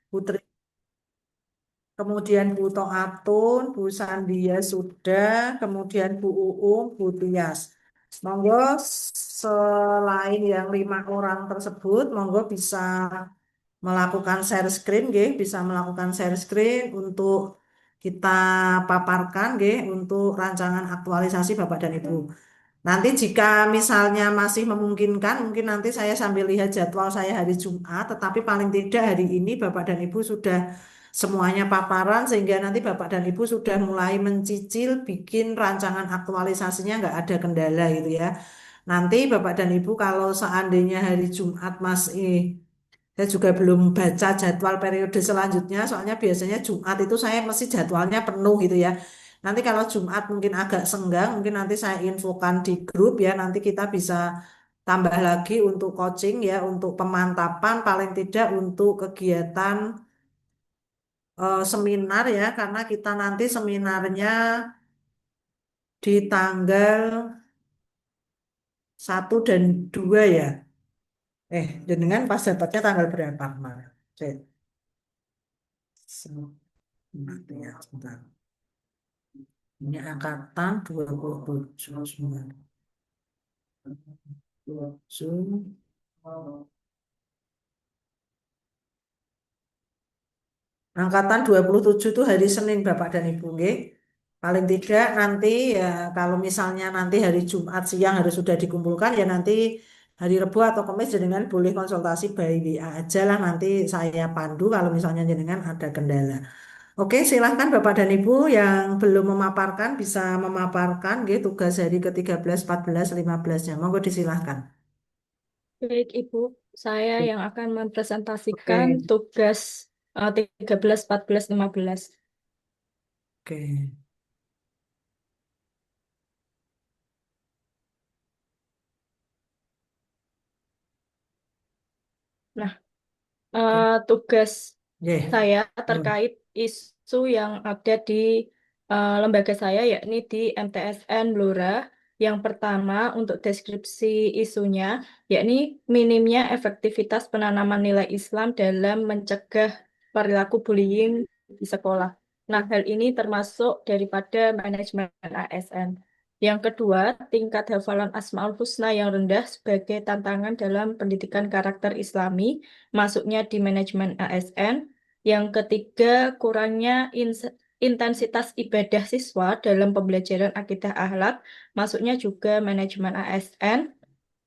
Putri, kemudian Bu Toatun, Bu Sandia sudah, kemudian Bu Uung, Bu Tias. Monggo selain yang 5 orang tersebut, monggo bisa melakukan share screen, nggih, bisa melakukan share screen untuk kita paparkan, nggih, untuk rancangan aktualisasi Bapak dan Ibu. Nanti jika misalnya masih memungkinkan, mungkin nanti saya sambil lihat jadwal saya hari Jumat, tetapi paling tidak hari ini Bapak dan Ibu sudah semuanya paparan, sehingga nanti Bapak dan Ibu sudah mulai mencicil bikin rancangan aktualisasinya nggak ada kendala gitu ya. Nanti Bapak dan Ibu kalau seandainya hari Jumat masih saya juga belum baca jadwal periode selanjutnya, soalnya biasanya Jumat itu saya mesti jadwalnya penuh gitu ya. Nanti kalau Jumat mungkin agak senggang, mungkin nanti saya infokan di grup ya, nanti kita bisa tambah lagi untuk coaching ya, untuk pemantapan paling tidak untuk kegiatan seminar ya, karena kita nanti seminarnya di tanggal 1 dan 2 ya. Dengan pas dapatnya tanggal berapa kemarin? Cek. Sebentar, sebentar. Ini angkatan 27 sembilan. 27. Angkatan 27 itu hari Senin Bapak dan Ibu nggih. Paling tidak nanti ya kalau misalnya nanti hari Jumat siang harus sudah dikumpulkan ya nanti hari Rabu atau Kamis jenengan boleh konsultasi by WA aja lah nanti saya pandu kalau misalnya jenengan ada kendala. Oke, silahkan Bapak dan Ibu yang belum memaparkan bisa memaparkan gitu tugas hari ke-13, 14, 15-nya. Monggo disilahkan. Baik, Ibu. Saya yang akan mempresentasikan Oke, tugas 13, 14, 15. oke. Nah, Oke. tugas Nggih. saya Hmm. terkait isu yang ada di lembaga saya, yakni di MTSN Blora. Yang pertama, untuk deskripsi isunya, yakni minimnya efektivitas penanaman nilai Islam dalam mencegah perilaku bullying di sekolah. Nah, hal ini termasuk daripada manajemen ASN. Yang kedua, tingkat hafalan Asmaul Husna yang rendah sebagai tantangan dalam pendidikan karakter Islami, masuknya di manajemen ASN. Yang ketiga, kurangnya intensitas ibadah siswa dalam pembelajaran akidah akhlak, masuknya juga manajemen ASN.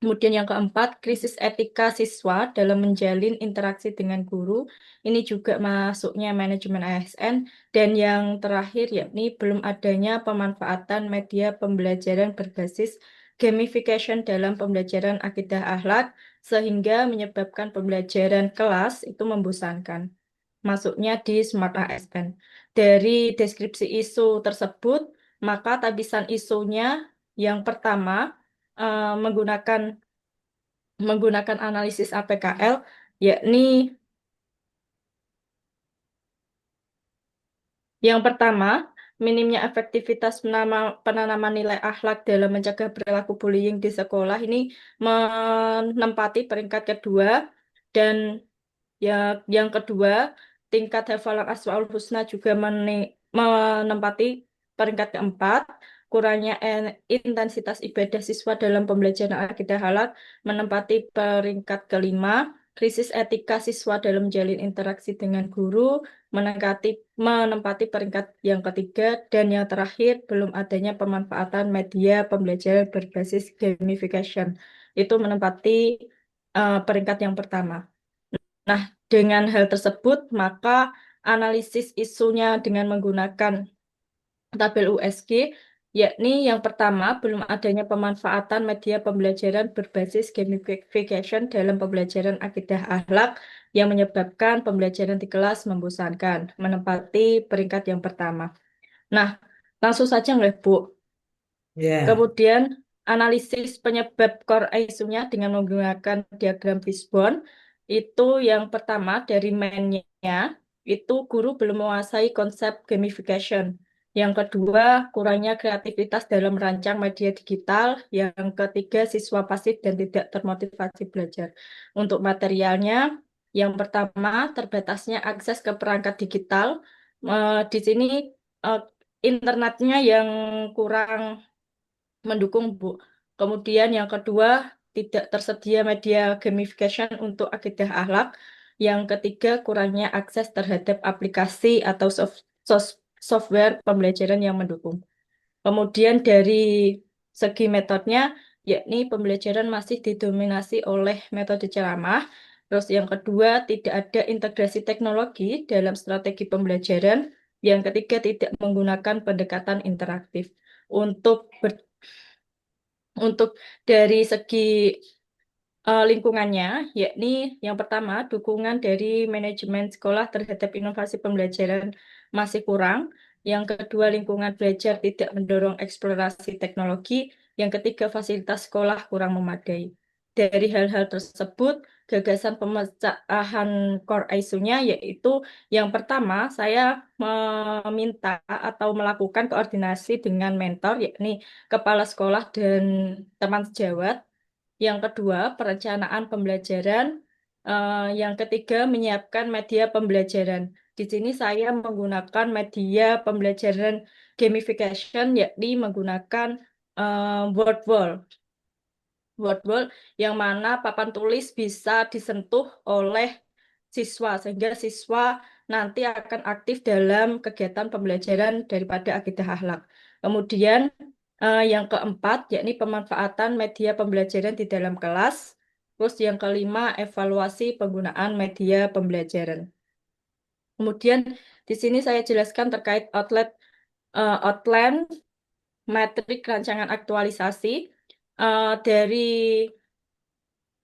Kemudian yang keempat, krisis etika siswa dalam menjalin interaksi dengan guru. Ini juga masuknya manajemen ASN. Dan yang terakhir, yakni belum adanya pemanfaatan media pembelajaran berbasis gamification dalam pembelajaran akidah akhlak, sehingga menyebabkan pembelajaran kelas itu membosankan. Masuknya di Smart ASN. Dari deskripsi isu tersebut, maka tabisan isunya yang pertama menggunakan analisis APKL, yakni yang pertama, minimnya efektivitas penanaman nilai akhlak dalam mencegah perilaku bullying di sekolah ini menempati peringkat kedua, dan ya, yang kedua, tingkat hafalan Asmaul Husna juga menempati peringkat keempat. Kurangnya intensitas ibadah siswa dalam pembelajaran akidah halal menempati peringkat kelima. Krisis etika siswa dalam menjalin interaksi dengan guru menempati peringkat yang ketiga. Dan yang terakhir, belum adanya pemanfaatan media pembelajaran berbasis gamification. Itu menempati peringkat yang pertama. Nah, dengan hal tersebut, maka analisis isunya dengan menggunakan tabel USG, yakni yang pertama, belum adanya pemanfaatan media pembelajaran berbasis gamification dalam pembelajaran akidah akhlak yang menyebabkan pembelajaran di kelas membosankan, menempati peringkat yang pertama. Nah, langsung saja nggak, Bu? Ya. Kemudian, analisis penyebab core isunya dengan menggunakan diagram Fishbone. Itu yang pertama dari main-nya, itu guru belum menguasai konsep gamification. Yang kedua, kurangnya kreativitas dalam merancang media digital. Yang ketiga, siswa pasif dan tidak termotivasi belajar. Untuk materialnya, Yang pertama, terbatasnya akses ke perangkat digital. Di sini eh, internetnya yang kurang mendukung, Bu. Kemudian yang kedua, tidak tersedia media gamification untuk akidah akhlak. Yang ketiga, kurangnya akses terhadap aplikasi atau software pembelajaran yang mendukung. Kemudian dari segi metodenya, yakni pembelajaran masih didominasi oleh metode ceramah. Terus yang kedua, tidak ada integrasi teknologi dalam strategi pembelajaran. Yang ketiga, tidak menggunakan pendekatan interaktif. Untuk untuk dari segi lingkungannya, yakni yang pertama, dukungan dari manajemen sekolah terhadap inovasi pembelajaran masih kurang. Yang kedua, lingkungan belajar tidak mendorong eksplorasi teknologi. Yang ketiga, fasilitas sekolah kurang memadai. Dari hal-hal tersebut, gagasan pemecahan core isunya yaitu yang pertama, saya meminta atau melakukan koordinasi dengan mentor, yakni kepala sekolah dan teman sejawat. Yang kedua, perencanaan pembelajaran. Yang ketiga, menyiapkan media pembelajaran. Di sini saya menggunakan media pembelajaran gamification, yakni menggunakan word wall. Word wall yang mana papan tulis bisa disentuh oleh siswa, sehingga siswa nanti akan aktif dalam kegiatan pembelajaran daripada akidah akhlak. Kemudian yang keempat, yakni pemanfaatan media pembelajaran di dalam kelas. Terus yang kelima, evaluasi penggunaan media pembelajaran. Kemudian di sini saya jelaskan terkait outline, metrik rancangan aktualisasi dari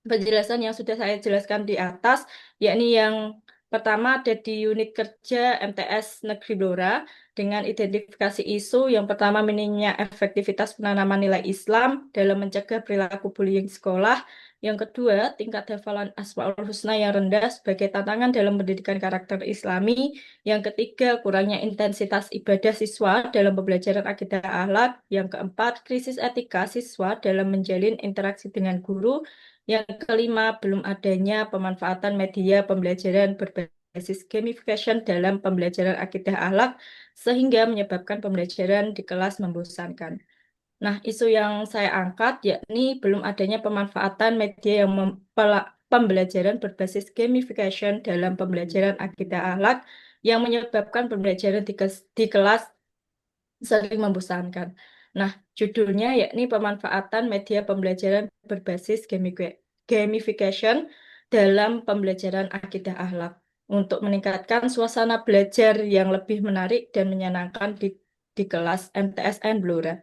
penjelasan yang sudah saya jelaskan di atas, yakni yang pertama ada di unit kerja MTS Negeri Blora dengan identifikasi isu. Yang pertama, minimnya efektivitas penanaman nilai Islam dalam mencegah perilaku bullying sekolah. Yang kedua, tingkat hafalan Asmaul Husna yang rendah sebagai tantangan dalam pendidikan karakter Islami. Yang ketiga, kurangnya intensitas ibadah siswa dalam pembelajaran akidah akhlak. Yang keempat, krisis etika siswa dalam menjalin interaksi dengan guru. Yang kelima, belum adanya pemanfaatan media pembelajaran berbasis gamification dalam pembelajaran akidah akhlak sehingga menyebabkan pembelajaran di kelas membosankan. Nah, isu yang saya angkat yakni belum adanya pemanfaatan media yang pembelajaran berbasis gamification dalam pembelajaran akidah akhlak yang menyebabkan pembelajaran di kelas sering membosankan. Nah, judulnya yakni pemanfaatan media pembelajaran berbasis gamification dalam pembelajaran akidah akhlak untuk meningkatkan suasana belajar yang lebih menarik dan menyenangkan di kelas MTSN Blora.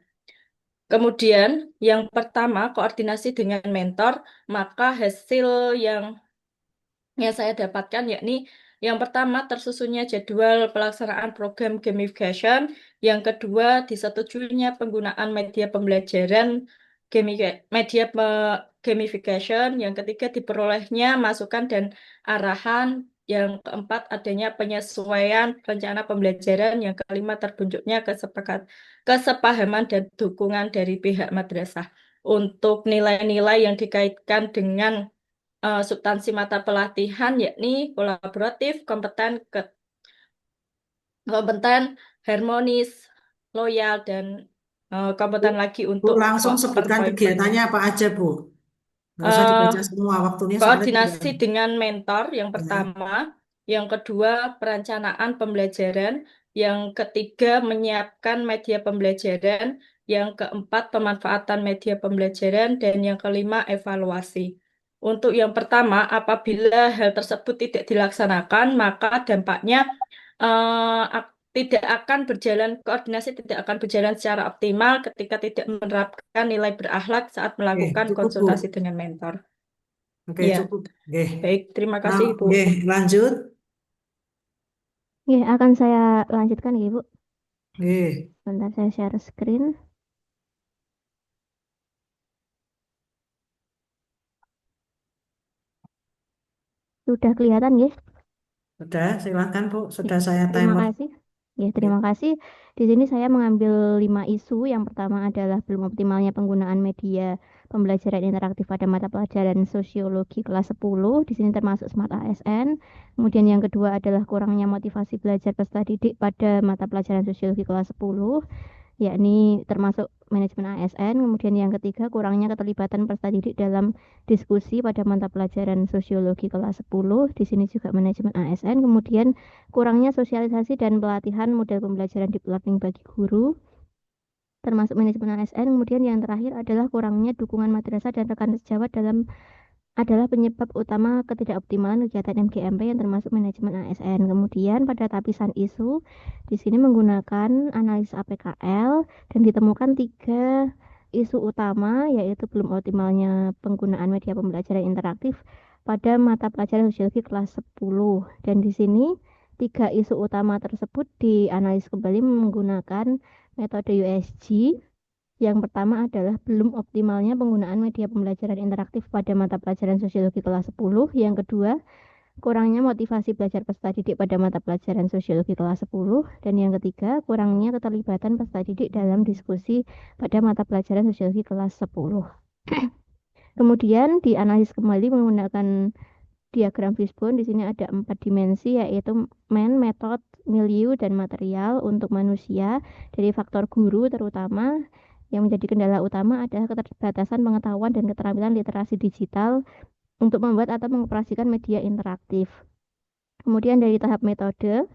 Kemudian, yang pertama, koordinasi dengan mentor, maka hasil yang saya dapatkan yakni yang pertama tersusunnya jadwal pelaksanaan program gamification, yang kedua disetujuinya penggunaan media pembelajaran gamification, yang ketiga diperolehnya masukan dan arahan, yang keempat adanya penyesuaian rencana pembelajaran, yang kelima terbentuknya kesepahaman dan dukungan dari pihak madrasah. Untuk nilai-nilai yang dikaitkan dengan substansi mata pelatihan yakni kolaboratif, kompeten, harmonis, loyal, dan kompeten lagi Bu, untuk langsung per sebutkan poin-poinnya. kegiatannya apa aja, Bu. Nggak usah Eh, dibaca semua waktunya soalnya tidak. Koordinasi dengan mentor yang Ya. pertama, yang kedua perencanaan pembelajaran, yang ketiga menyiapkan media pembelajaran, yang keempat pemanfaatan media pembelajaran, dan yang kelima evaluasi. Untuk yang pertama, apabila hal tersebut tidak dilaksanakan, maka dampaknya tidak akan berjalan, koordinasi tidak akan berjalan secara optimal ketika tidak menerapkan nilai berakhlak saat Oke, melakukan cukup, Bu. konsultasi dengan mentor. Oke, Ya. cukup. Oke. Baik, terima Nah, kasih, Ibu. oke, lanjut. Ya, akan saya lanjutkan ya, Ibu. Oke. Bentar saya share screen. Sudah kelihatan, ya? Sudah, silakan, Bu. Ya, Sudah saya terima timer. kasih. Ya, terima kasih. Di sini saya mengambil 5 isu. Yang pertama adalah belum optimalnya penggunaan media pembelajaran interaktif pada mata pelajaran sosiologi kelas 10. Di sini termasuk Smart ASN. Kemudian yang kedua adalah kurangnya motivasi belajar peserta didik pada mata pelajaran sosiologi kelas 10, yakni termasuk manajemen ASN. Kemudian yang ketiga, kurangnya keterlibatan peserta didik dalam diskusi pada mata pelajaran sosiologi kelas 10. Di sini juga manajemen ASN. Kemudian kurangnya sosialisasi dan pelatihan model pembelajaran deep learning bagi guru, termasuk manajemen ASN. Kemudian yang terakhir adalah kurangnya dukungan madrasah dan rekan sejawat adalah penyebab utama ketidakoptimalan kegiatan MGMP yang termasuk manajemen ASN. Kemudian pada tapisan isu, di sini menggunakan analis APKL dan ditemukan 3 isu utama, yaitu belum optimalnya penggunaan media pembelajaran interaktif pada mata pelajaran sosiologi kelas 10. Dan di sini 3 isu utama tersebut dianalisis kembali menggunakan metode USG. Yang pertama adalah belum optimalnya penggunaan media pembelajaran interaktif pada mata pelajaran sosiologi kelas 10. Yang kedua, kurangnya motivasi belajar peserta didik pada mata pelajaran sosiologi kelas 10. Dan yang ketiga, kurangnya keterlibatan peserta didik dalam diskusi pada mata pelajaran sosiologi kelas 10. Kemudian dianalisis kembali menggunakan diagram fishbone. Di sini ada 4 dimensi, yaitu metode, milieu, dan material untuk manusia. Dari faktor guru terutama, yang menjadi kendala utama adalah keterbatasan pengetahuan dan keterampilan literasi digital untuk membuat atau mengoperasikan media interaktif. Kemudian dari tahap metode,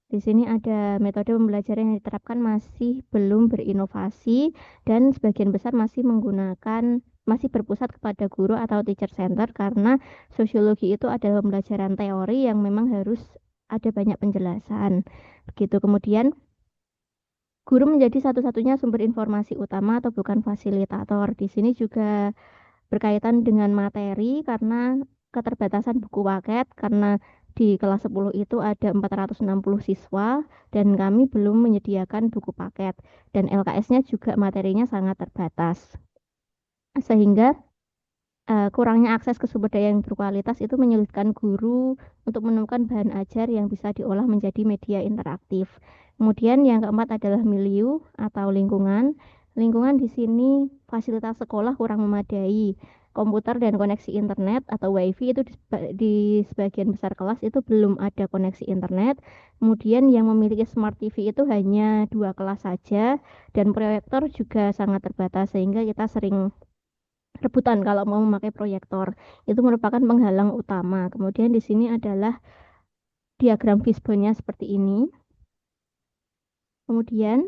di sini ada metode pembelajaran yang diterapkan masih belum berinovasi dan sebagian besar masih berpusat kepada guru atau teacher center, karena sosiologi itu adalah pembelajaran teori yang memang harus ada banyak penjelasan. Begitu. Kemudian guru menjadi satu-satunya sumber informasi utama atau bukan fasilitator. Di sini juga berkaitan dengan materi karena keterbatasan buku paket, karena di kelas 10 itu ada 460 siswa dan kami belum menyediakan buku paket, dan LKS-nya juga materinya sangat terbatas. Sehingga kurangnya akses ke sumber daya yang berkualitas itu menyulitkan guru untuk menemukan bahan ajar yang bisa diolah menjadi media interaktif. Kemudian yang keempat adalah milieu atau lingkungan. Lingkungan di sini fasilitas sekolah kurang memadai. Komputer dan koneksi internet atau WiFi itu di sebagian besar kelas itu belum ada koneksi internet. Kemudian yang memiliki smart TV itu hanya 2 kelas saja, dan proyektor juga sangat terbatas sehingga kita sering rebutan kalau mau memakai proyektor. Itu merupakan penghalang utama. Kemudian di sini adalah diagram fishbone-nya seperti ini. Kemudian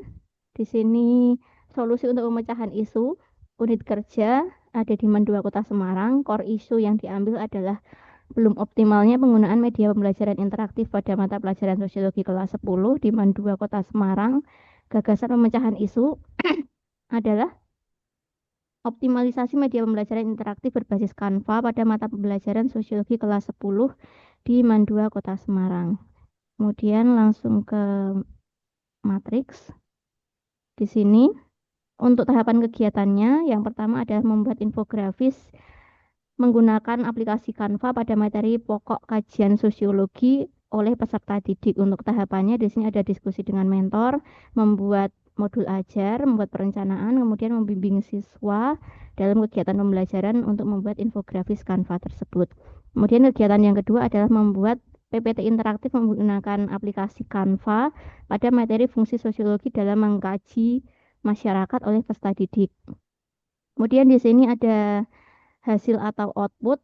di sini solusi untuk pemecahan isu. Unit kerja ada di MAN 2 Kota Semarang. Core isu yang diambil adalah belum optimalnya penggunaan media pembelajaran interaktif pada mata pelajaran sosiologi kelas 10 di MAN 2 Kota Semarang. Gagasan pemecahan isu adalah optimalisasi media pembelajaran interaktif berbasis Canva pada mata pembelajaran sosiologi kelas 10 di MAN 2 Kota Semarang. Kemudian langsung ke matriks. Di sini untuk tahapan kegiatannya, yang pertama adalah membuat infografis menggunakan aplikasi Canva pada materi pokok kajian sosiologi oleh peserta didik. Untuk tahapannya di sini ada diskusi dengan mentor, membuat modul ajar, membuat perencanaan, kemudian membimbing siswa dalam kegiatan pembelajaran untuk membuat infografis Canva tersebut. Kemudian kegiatan yang kedua adalah membuat PPT interaktif menggunakan aplikasi Canva pada materi fungsi sosiologi dalam mengkaji masyarakat oleh peserta didik. Kemudian di sini ada hasil atau output.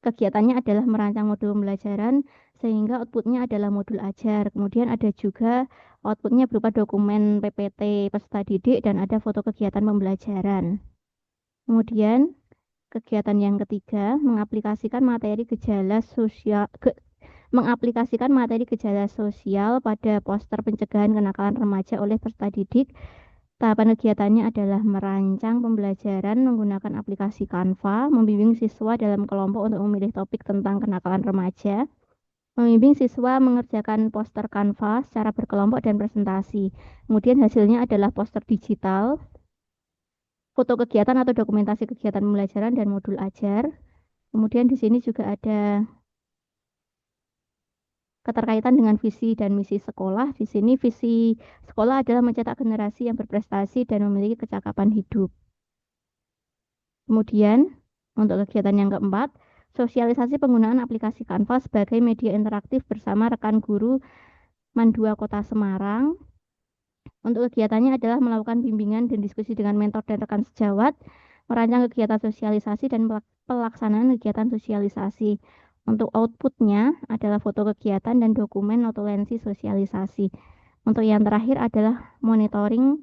Kegiatannya adalah merancang modul pembelajaran sehingga outputnya adalah modul ajar. Kemudian ada juga outputnya berupa dokumen PPT peserta didik dan ada foto kegiatan pembelajaran. Kemudian kegiatan yang ketiga mengaplikasikan materi gejala sosial pada poster pencegahan kenakalan remaja oleh peserta didik. Tahapan kegiatannya adalah merancang pembelajaran menggunakan aplikasi Canva, membimbing siswa dalam kelompok untuk memilih topik tentang kenakalan remaja, membimbing siswa mengerjakan poster Canva secara berkelompok dan presentasi. Kemudian hasilnya adalah poster digital, foto kegiatan atau dokumentasi kegiatan pembelajaran dan modul ajar. Kemudian di sini juga ada keterkaitan dengan visi dan misi sekolah. Di sini visi sekolah adalah mencetak generasi yang berprestasi dan memiliki kecakapan hidup. Kemudian, untuk kegiatan yang keempat, sosialisasi penggunaan aplikasi Canva sebagai media interaktif bersama rekan guru Mandua Kota Semarang. Untuk kegiatannya adalah melakukan bimbingan dan diskusi dengan mentor dan rekan sejawat, merancang kegiatan sosialisasi dan pelaksanaan kegiatan sosialisasi. Untuk outputnya adalah foto kegiatan dan dokumen notulensi sosialisasi. Untuk yang terakhir adalah monitoring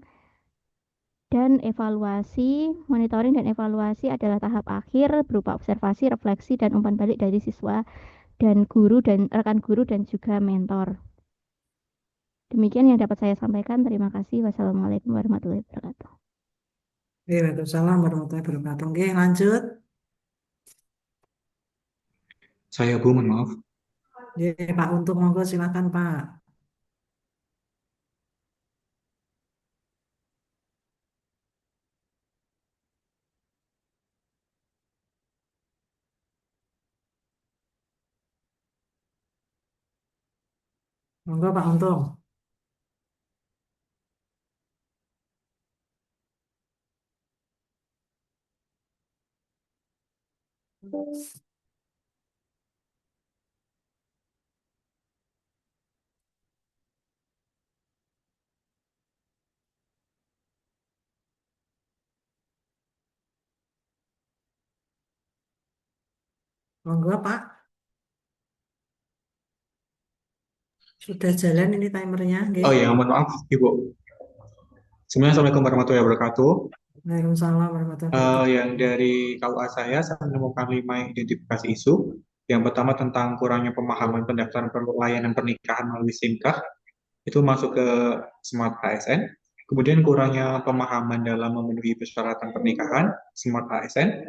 dan evaluasi. Monitoring dan evaluasi adalah tahap akhir berupa observasi, refleksi, dan umpan balik dari siswa dan guru dan rekan guru dan juga mentor. Demikian yang dapat saya sampaikan. Terima kasih. Wassalamualaikum warahmatullahi wabarakatuh. Waalaikumsalam warahmatullahi wabarakatuh. Oke, lanjut. Saya Bu, mohon maaf. Ya, Pak Untuk, monggo silakan Pak. Monggo Pak Untung. Monggo Pak. Sudah jalan ini timernya, nggih. Oh ya, mohon maaf Ibu. Sebenarnya Assalamualaikum warahmatullahi wabarakatuh. Waalaikumsalam warahmatullahi wabarakatuh. Yang dari KUA saya menemukan 5 identifikasi isu. Yang pertama tentang kurangnya pemahaman pendaftaran pelayanan pernikahan melalui SIMKAH, itu masuk ke Smart ASN. Kemudian kurangnya pemahaman dalam memenuhi persyaratan pernikahan, Smart ASN.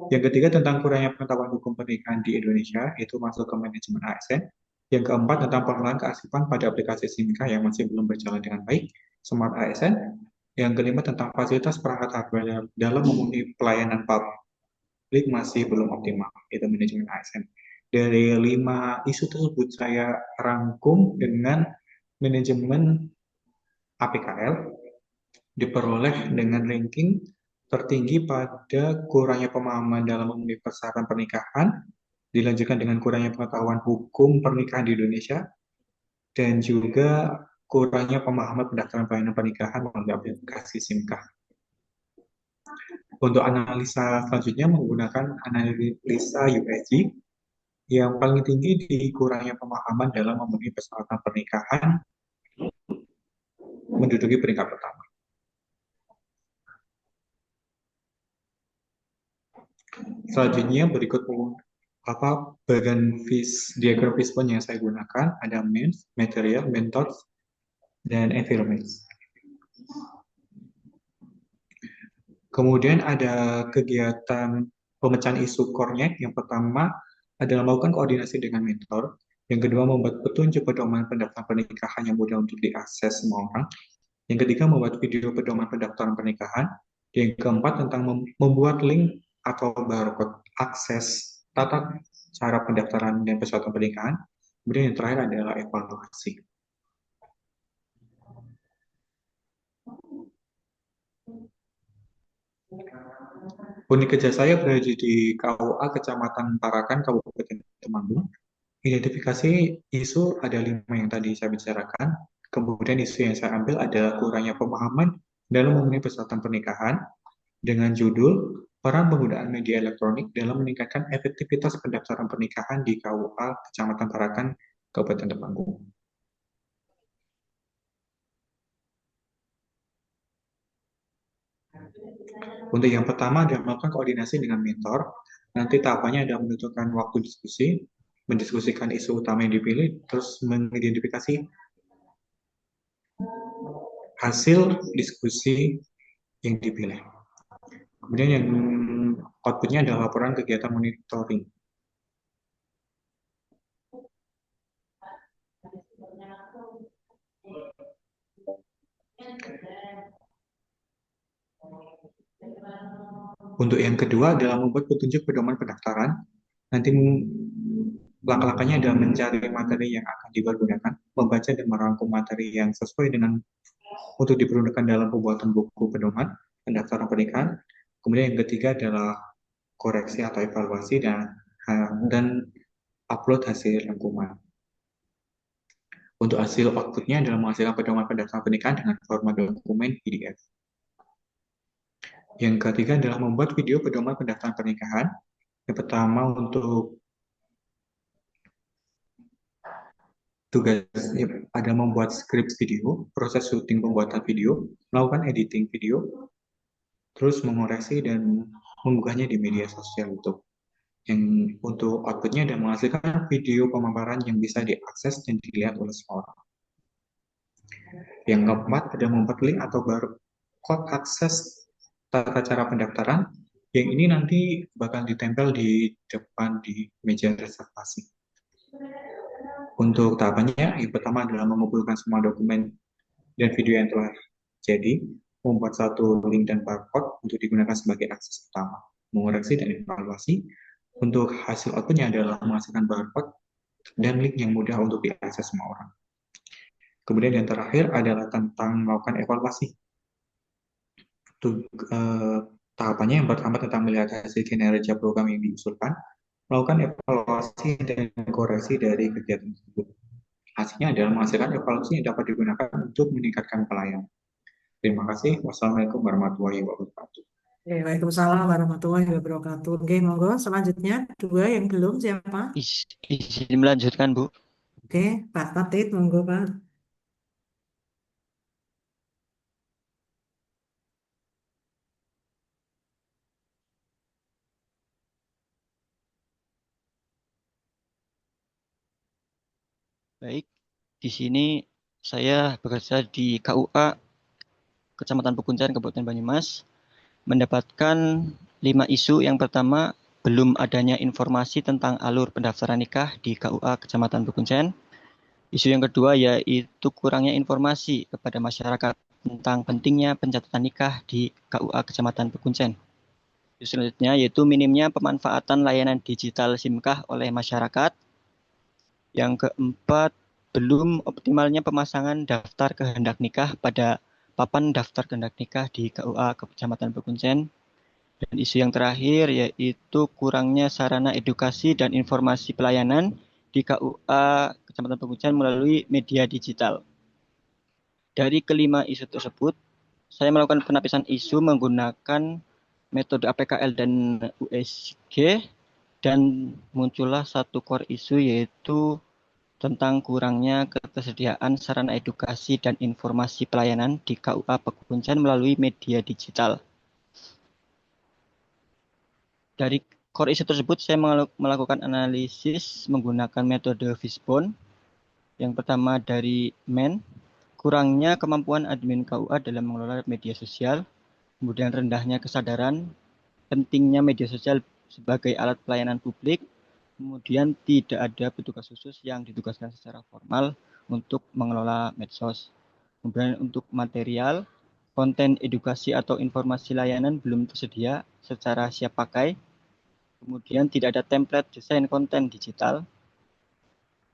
Yang ketiga tentang kurangnya pengetahuan hukum pernikahan di Indonesia, itu masuk ke manajemen ASN. Yang keempat tentang pengenalan keasipan pada aplikasi SIMKAH yang masih belum berjalan dengan baik, Smart ASN. Yang kelima tentang fasilitas perangkat hardware dalam memenuhi pelayanan publik masih belum optimal, itu manajemen ASN. Dari 5 isu tersebut saya rangkum dengan manajemen APKL diperoleh dengan ranking tertinggi pada kurangnya pemahaman dalam memenuhi persyaratan pernikahan, dilanjutkan dengan kurangnya pengetahuan hukum pernikahan di Indonesia, dan juga kurangnya pemahaman pendaftaran pelayanan pernikahan melalui aplikasi SIMKAH. Untuk analisa selanjutnya menggunakan analisa USG, yang paling tinggi di kurangnya pemahaman dalam memenuhi persyaratan pernikahan menduduki peringkat pertama. Selanjutnya berikut bagian diagram fishbone yang saya gunakan, ada means, material, methods, dan environment. Kemudian ada kegiatan pemecahan isu core-nya. Yang pertama adalah melakukan koordinasi dengan mentor. Yang kedua membuat petunjuk pedoman pendaftaran pernikahan yang mudah untuk diakses semua orang. Yang ketiga membuat video pedoman pendaftaran pernikahan. Yang keempat tentang membuat link atau barcode akses tata cara pendaftaran dan persyaratan pernikahan. Kemudian yang terakhir adalah evaluasi. Unit kerja saya berada di KUA Kecamatan Tarakan, Kabupaten Temanggung. Identifikasi isu ada 5 yang tadi saya bicarakan. Kemudian isu yang saya ambil adalah kurangnya pemahaman dalam memenuhi persyaratan pernikahan dengan judul peran penggunaan media elektronik dalam meningkatkan efektivitas pendaftaran pernikahan di KUA Kecamatan Tarakan, Kabupaten Temanggung. Untuk yang pertama adalah melakukan koordinasi dengan mentor. Nanti tahapannya adalah menentukan waktu diskusi, mendiskusikan isu utama yang dipilih, terus mengidentifikasi hasil diskusi yang dipilih. Kemudian yang outputnya adalah laporan kegiatan monitoring. Untuk yang kedua adalah membuat petunjuk pedoman pendaftaran. Nanti Langkah-langkahnya adalah mencari materi yang akan dipergunakan, membaca dan merangkum materi yang sesuai dengan untuk dipergunakan dalam pembuatan buku pedoman pendaftaran pernikahan. Kemudian yang ketiga adalah koreksi atau evaluasi dan upload hasil rangkuman. Untuk hasil outputnya adalah menghasilkan pedoman pendaftaran pernikahan dengan format dokumen PDF. Yang ketiga adalah membuat video pedoman pendaftaran pernikahan. Yang pertama untuk tugasnya ada membuat skrip video, proses syuting pembuatan video, melakukan editing video, terus mengoreksi dan mengunggahnya di media sosial YouTube. Yang untuk outputnya ada menghasilkan video pemaparan yang bisa diakses dan dilihat oleh semua orang. Yang keempat ada membuat link atau barcode akses tata cara pendaftaran, yang ini nanti bakal ditempel di depan di meja reservasi. Untuk tahapannya, yang pertama adalah mengumpulkan semua dokumen dan video yang telah jadi, membuat satu link dan barcode untuk digunakan sebagai akses utama, mengoreksi dan evaluasi. Untuk hasil outputnya adalah menghasilkan barcode dan link yang mudah untuk diakses semua orang. Kemudian yang terakhir adalah tentang melakukan evaluasi. Tahapannya yang pertama tentang melihat hasil kinerja program yang diusulkan, melakukan evaluasi dan koreksi dari kegiatan tersebut. Hasilnya adalah menghasilkan evaluasi yang dapat digunakan untuk meningkatkan pelayanan. Terima kasih. Wassalamualaikum warahmatullahi wabarakatuh. Waalaikumsalam warahmatullahi wabarakatuh. Oke, monggo selanjutnya dua yang belum siapa? Izin melanjutkan, Bu. Oke, Pak Tatit, monggo Pak. Baik, di sini saya bekerja di KUA Kecamatan Pekuncen, Kabupaten Banyumas, mendapatkan 5 isu. Yang pertama, belum adanya informasi tentang alur pendaftaran nikah di KUA Kecamatan Pekuncen. Isu yang kedua yaitu kurangnya informasi kepada masyarakat tentang pentingnya pencatatan nikah di KUA Kecamatan Pekuncen. Isu selanjutnya yaitu minimnya pemanfaatan layanan digital SIMKah oleh masyarakat. Yang keempat, belum optimalnya pemasangan daftar kehendak nikah pada papan daftar kehendak nikah di KUA Kecamatan Pekuncen. Dan isu yang terakhir yaitu kurangnya sarana edukasi dan informasi pelayanan di KUA Kecamatan Pekuncen melalui media digital. Dari kelima isu tersebut, saya melakukan penapisan isu menggunakan metode APKL dan USG, dan muncullah satu core isu yaitu tentang kurangnya ketersediaan sarana edukasi dan informasi pelayanan di KUA Pekuncen melalui media digital. Dari core isu tersebut, saya melakukan analisis menggunakan metode Fishbone. Yang pertama dari MEN, kurangnya kemampuan admin KUA dalam mengelola media sosial, kemudian rendahnya kesadaran pentingnya media sosial sebagai alat pelayanan publik, kemudian tidak ada petugas khusus yang ditugaskan secara formal untuk mengelola medsos. Kemudian untuk material, konten edukasi atau informasi layanan belum tersedia secara siap pakai. Kemudian tidak ada template desain konten digital.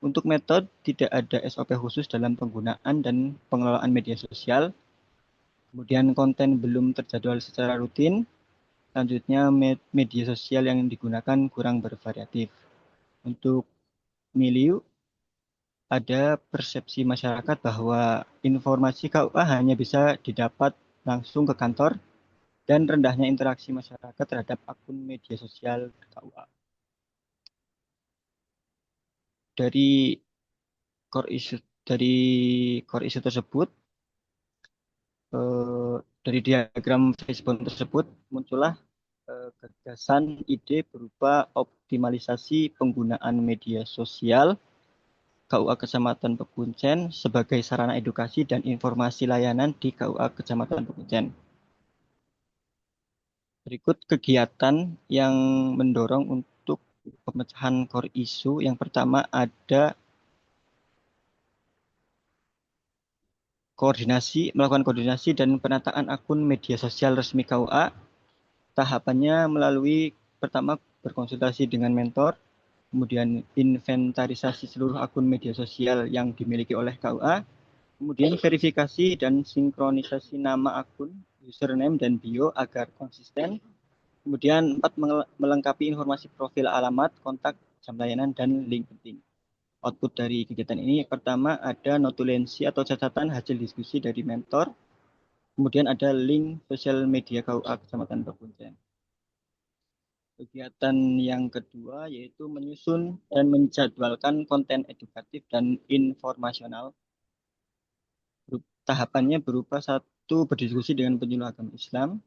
Untuk metode, tidak ada SOP khusus dalam penggunaan dan pengelolaan media sosial. Kemudian konten belum terjadwal secara rutin. Selanjutnya, media sosial yang digunakan kurang bervariatif. Untuk milieu, ada persepsi masyarakat bahwa informasi KUA hanya bisa didapat langsung ke kantor dan rendahnya interaksi masyarakat terhadap akun media sosial KUA. Dari core issue tersebut, dari diagram Facebook tersebut muncullah gagasan ide berupa optimalisasi penggunaan media sosial KUA Kecamatan Pekuncen sebagai sarana edukasi dan informasi layanan di KUA Kecamatan Pekuncen. Berikut kegiatan yang mendorong untuk pemecahan core isu. Yang pertama ada melakukan koordinasi dan penataan akun media sosial resmi KUA. Tahapannya melalui pertama berkonsultasi dengan mentor, kemudian inventarisasi seluruh akun media sosial yang dimiliki oleh KUA, kemudian verifikasi dan sinkronisasi nama akun, username dan bio agar konsisten. Kemudian 4, melengkapi informasi profil alamat, kontak, jam layanan, dan link penting. Output dari kegiatan ini pertama ada notulensi atau catatan hasil diskusi dari mentor, kemudian ada link sosial media KUA Kecamatan Bakunjan. Kegiatan yang kedua yaitu menyusun dan menjadwalkan konten edukatif dan informasional. Tahapannya berupa 1, berdiskusi dengan penyuluh agama Islam,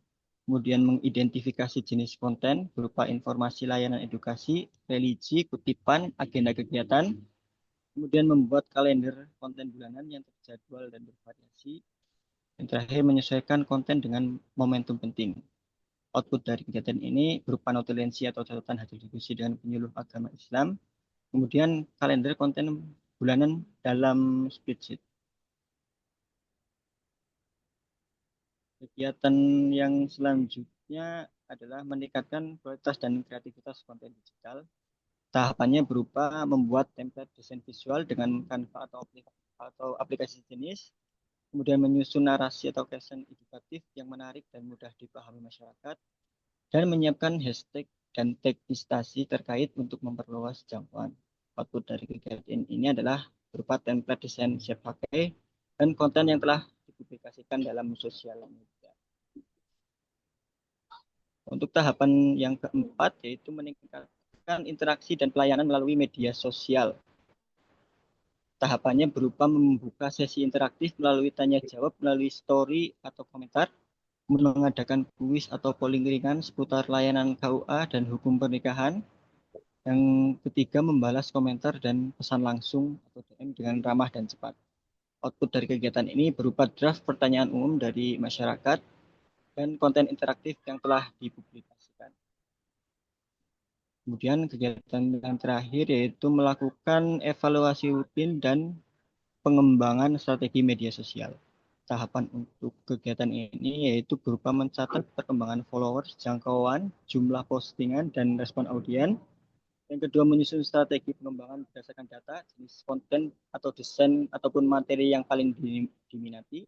kemudian mengidentifikasi jenis konten berupa informasi layanan edukasi, religi, kutipan, agenda kegiatan, kemudian membuat kalender konten bulanan yang terjadwal dan bervariasi, dan terakhir menyesuaikan konten dengan momentum penting. Output dari kegiatan ini berupa notulensi atau catatan hasil diskusi dengan penyuluh agama Islam, kemudian kalender konten bulanan dalam spreadsheet. Kegiatan yang selanjutnya adalah meningkatkan kualitas dan kreativitas konten digital. Tahapannya berupa membuat template desain visual dengan Canva atau aplikasi jenis, kemudian menyusun narasi atau caption edukatif yang menarik dan mudah dipahami masyarakat, dan menyiapkan hashtag dan tag instansi terkait untuk memperluas jangkauan. Output dari kegiatan ini adalah berupa template desain siap pakai dan konten yang telah dipublikasikan dalam sosial media. Untuk tahapan yang keempat yaitu meningkatkan interaksi dan pelayanan melalui media sosial. Tahapannya berupa membuka sesi interaktif melalui tanya jawab melalui story atau komentar, mengadakan kuis atau polling ringan seputar layanan KUA dan hukum pernikahan. Yang ketiga, membalas komentar dan pesan langsung atau DM dengan ramah dan cepat. Output dari kegiatan ini berupa draft pertanyaan umum dari masyarakat dan konten interaktif yang telah dipublikasikan. Kemudian kegiatan yang terakhir yaitu melakukan evaluasi rutin dan pengembangan strategi media sosial. Tahapan untuk kegiatan ini yaitu berupa mencatat perkembangan followers, jangkauan, jumlah postingan, dan respon audiens. Yang kedua, menyusun strategi pengembangan berdasarkan data, jenis konten atau desain ataupun materi yang paling diminati.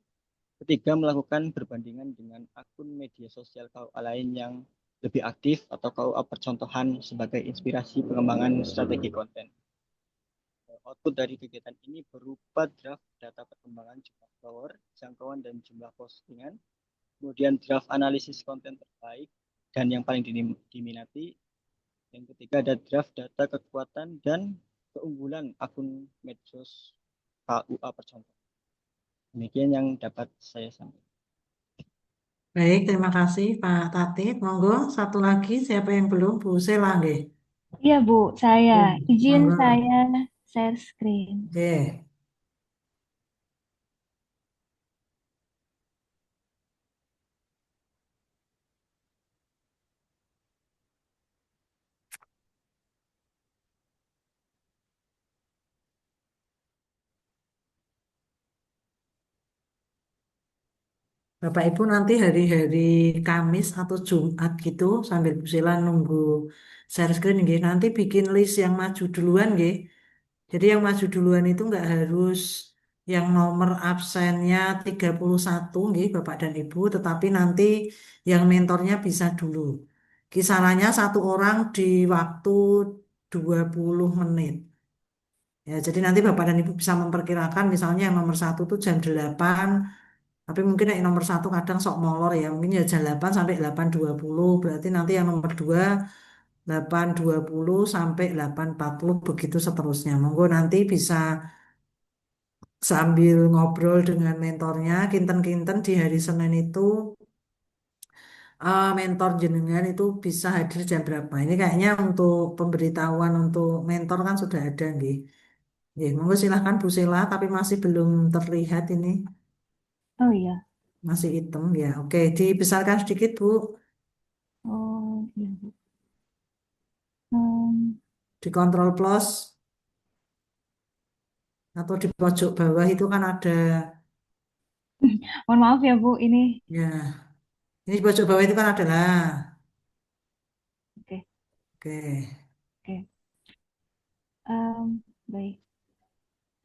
Ketiga, melakukan perbandingan dengan akun media sosial KUA lain yang lebih aktif atau KUA percontohan sebagai inspirasi pengembangan strategi konten. Output dari kegiatan ini berupa draft data perkembangan jumlah follower, jangkauan, dan jumlah postingan, kemudian draft analisis konten terbaik dan yang paling diminati. Yang ketiga ada draft data kekuatan dan keunggulan akun medsos KUA percontohan. Demikian yang dapat saya sampaikan. Baik, terima kasih Pak Tatip. Monggo satu lagi, siapa yang belum? Bu Sela, nggih. Iya Bu, saya izin Monggo. saya share screen. Nggih. Bapak Ibu nanti hari-hari Kamis atau Jumat gitu sambil Bu Sela nunggu share screen nggih. Nanti bikin list yang maju duluan nggih. Jadi yang maju duluan itu nggak harus yang nomor absennya 31 nggih Bapak dan Ibu, tetapi nanti yang mentornya bisa dulu. Kisarannya satu orang di waktu 20 menit. Ya, jadi nanti Bapak dan Ibu bisa memperkirakan misalnya yang nomor satu tuh jam 8, tapi mungkin yang nomor satu kadang sok molor ya, mungkin ya jam 8 sampai 8.20, berarti nanti yang nomor dua 8.20 sampai 8.40 begitu seterusnya. Monggo nanti bisa sambil ngobrol dengan mentornya, kinten-kinten di hari Senin itu mentor jenengan itu bisa hadir jam berapa. Ini kayaknya untuk pemberitahuan untuk mentor kan sudah ada nggih. Nggih, monggo silahkan Bu Sela, tapi masih belum terlihat ini, Oh iya. masih hitam ya. Oke, dibesarkan sedikit Bu, Oh iya Bu. Hmm, dikontrol plus atau di pojok bawah itu kan ada mohon maaf ya Bu, ini ya. Ini di pojok bawah itu kan adalah oke oke. oke. Baik,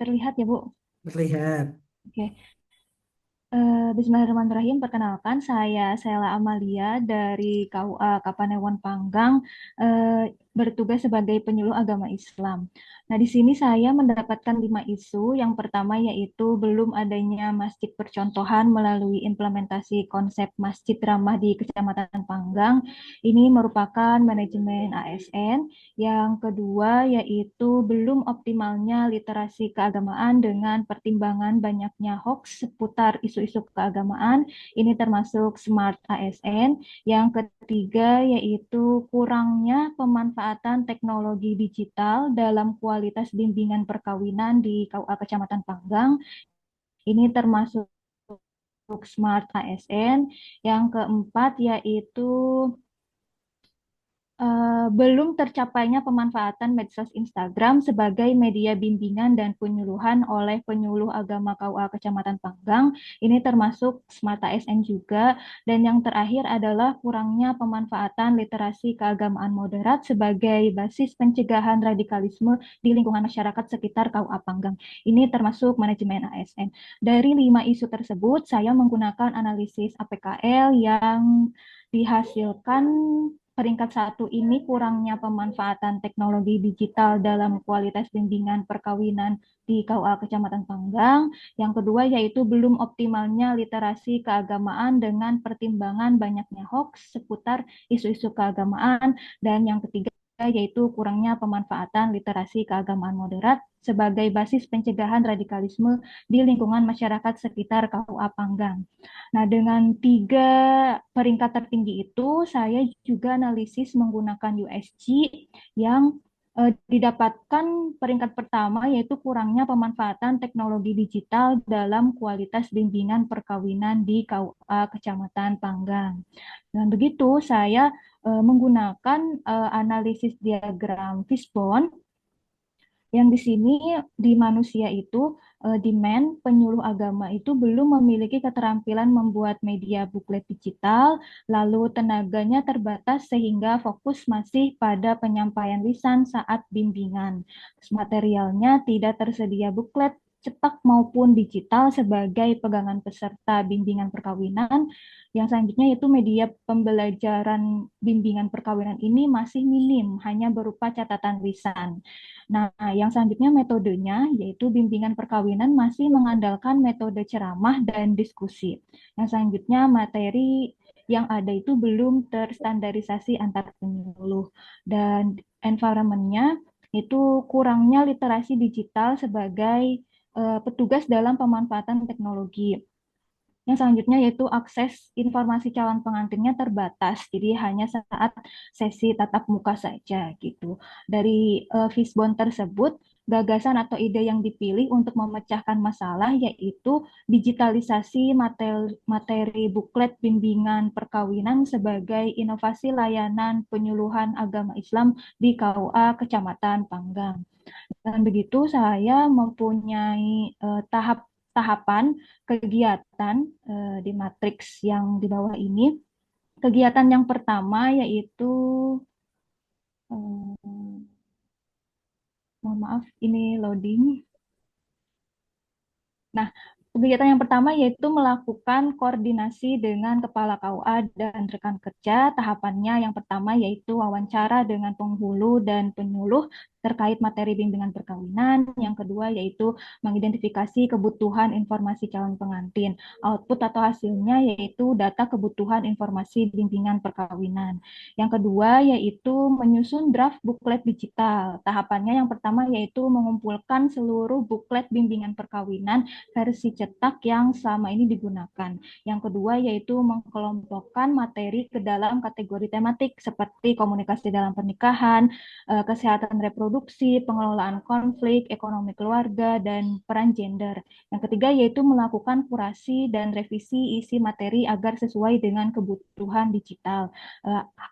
terlihat ya Bu? Terlihat. Oke. Bismillahirrahmanirrahim. Perkenalkan, saya Sela Amalia dari KUA Kapanewon Panggang, bertugas sebagai penyuluh agama Islam. Nah, di sini saya mendapatkan 5 isu. Yang pertama yaitu belum adanya masjid percontohan melalui implementasi konsep masjid ramah di Kecamatan Panggang. Ini merupakan manajemen ASN. Yang kedua yaitu belum optimalnya literasi keagamaan dengan pertimbangan banyaknya hoax seputar isu-isu keagamaan. Ini termasuk Smart ASN. Yang ketiga yaitu kurangnya pemanfaatan teknologi digital dalam kualitas bimbingan perkawinan di KUA Kecamatan Panggang. Ini termasuk Smart ASN. Yang keempat yaitu belum tercapainya pemanfaatan medsos Instagram sebagai media bimbingan dan penyuluhan oleh penyuluh agama KUA Kecamatan Panggang. Ini termasuk Smart ASN juga. Dan yang terakhir adalah kurangnya pemanfaatan literasi keagamaan moderat sebagai basis pencegahan radikalisme di lingkungan masyarakat sekitar KUA Panggang. Ini termasuk manajemen ASN. Dari 5 isu tersebut, saya menggunakan analisis APKL yang dihasilkan peringkat 1 ini kurangnya pemanfaatan teknologi digital dalam kualitas bimbingan perkawinan di KUA Kecamatan Panggang. Yang kedua yaitu belum optimalnya literasi keagamaan dengan pertimbangan banyaknya hoax seputar isu-isu keagamaan. Dan yang ketiga yaitu kurangnya pemanfaatan literasi keagamaan moderat sebagai basis pencegahan radikalisme di lingkungan masyarakat sekitar KUA Panggang. Nah, dengan 3 peringkat tertinggi itu, saya juga analisis menggunakan USG yang didapatkan peringkat pertama yaitu kurangnya pemanfaatan teknologi digital dalam kualitas bimbingan perkawinan di KUA Kecamatan Panggang. Dengan begitu, saya menggunakan analisis diagram fishbone yang di sini di manusia itu demand penyuluh agama itu belum memiliki keterampilan membuat media buklet digital, lalu tenaganya terbatas sehingga fokus masih pada penyampaian lisan saat bimbingan. Terus materialnya tidak tersedia buklet cetak maupun digital sebagai pegangan peserta bimbingan perkawinan. Yang selanjutnya yaitu media pembelajaran bimbingan perkawinan ini masih minim, hanya berupa catatan lisan. Nah, yang selanjutnya metodenya yaitu bimbingan perkawinan masih mengandalkan metode ceramah dan diskusi. Yang selanjutnya materi yang ada itu belum terstandarisasi antar penyuluh. Dan environment-nya itu kurangnya literasi digital sebagai petugas dalam pemanfaatan teknologi. Yang selanjutnya yaitu akses informasi calon pengantinnya terbatas, jadi hanya saat sesi tatap muka saja gitu. Dari Fishbone tersebut, gagasan atau ide yang dipilih untuk memecahkan masalah yaitu digitalisasi materi buklet bimbingan perkawinan sebagai inovasi layanan penyuluhan agama Islam di KUA Kecamatan Panggang. Dan begitu saya mempunyai tahapan kegiatan di matriks yang di bawah ini. Kegiatan yang pertama yaitu mohon maaf ini loading. Nah, kegiatan yang pertama yaitu melakukan koordinasi dengan Kepala KUA dan rekan kerja. Tahapannya yang pertama yaitu wawancara dengan penghulu dan penyuluh terkait materi bimbingan perkawinan. Yang kedua yaitu mengidentifikasi kebutuhan informasi calon pengantin. Output atau hasilnya yaitu data kebutuhan informasi bimbingan perkawinan. Yang kedua yaitu menyusun draft buklet digital. Tahapannya yang pertama yaitu mengumpulkan seluruh buklet bimbingan perkawinan versi cetak yang selama ini digunakan. Yang kedua yaitu mengkelompokkan materi ke dalam kategori tematik seperti komunikasi dalam pernikahan, kesehatan reproduksi, pengelolaan konflik, ekonomi keluarga, dan peran gender. Yang ketiga yaitu melakukan kurasi dan revisi isi materi agar sesuai dengan kebutuhan digital.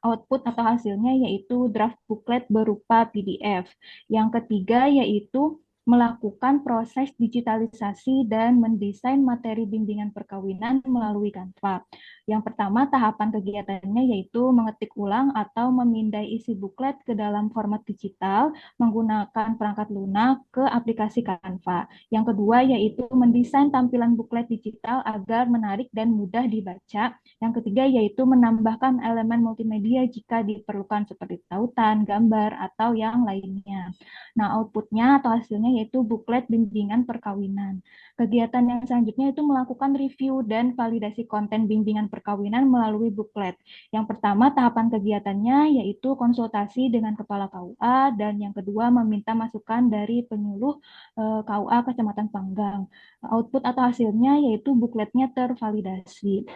Output atau hasilnya yaitu draft buklet berupa PDF. Yang ketiga yaitu melakukan proses digitalisasi dan mendesain materi bimbingan perkawinan melalui Canva. Yang pertama, tahapan kegiatannya yaitu mengetik ulang atau memindai isi buklet ke dalam format digital menggunakan perangkat lunak ke aplikasi Canva. Yang kedua, yaitu mendesain tampilan buklet digital agar menarik dan mudah dibaca. Yang ketiga, yaitu menambahkan elemen multimedia jika diperlukan seperti tautan, gambar, atau yang lainnya. Nah, outputnya atau hasilnya yaitu buklet bimbingan perkawinan. Kegiatan yang selanjutnya itu melakukan review dan validasi konten bimbingan perkawinan melalui buklet. Yang pertama, tahapan kegiatannya yaitu konsultasi dengan Kepala KUA, dan yang kedua meminta masukan dari penyuluh KUA Kecamatan Panggang. Output atau hasilnya yaitu bukletnya tervalidasi.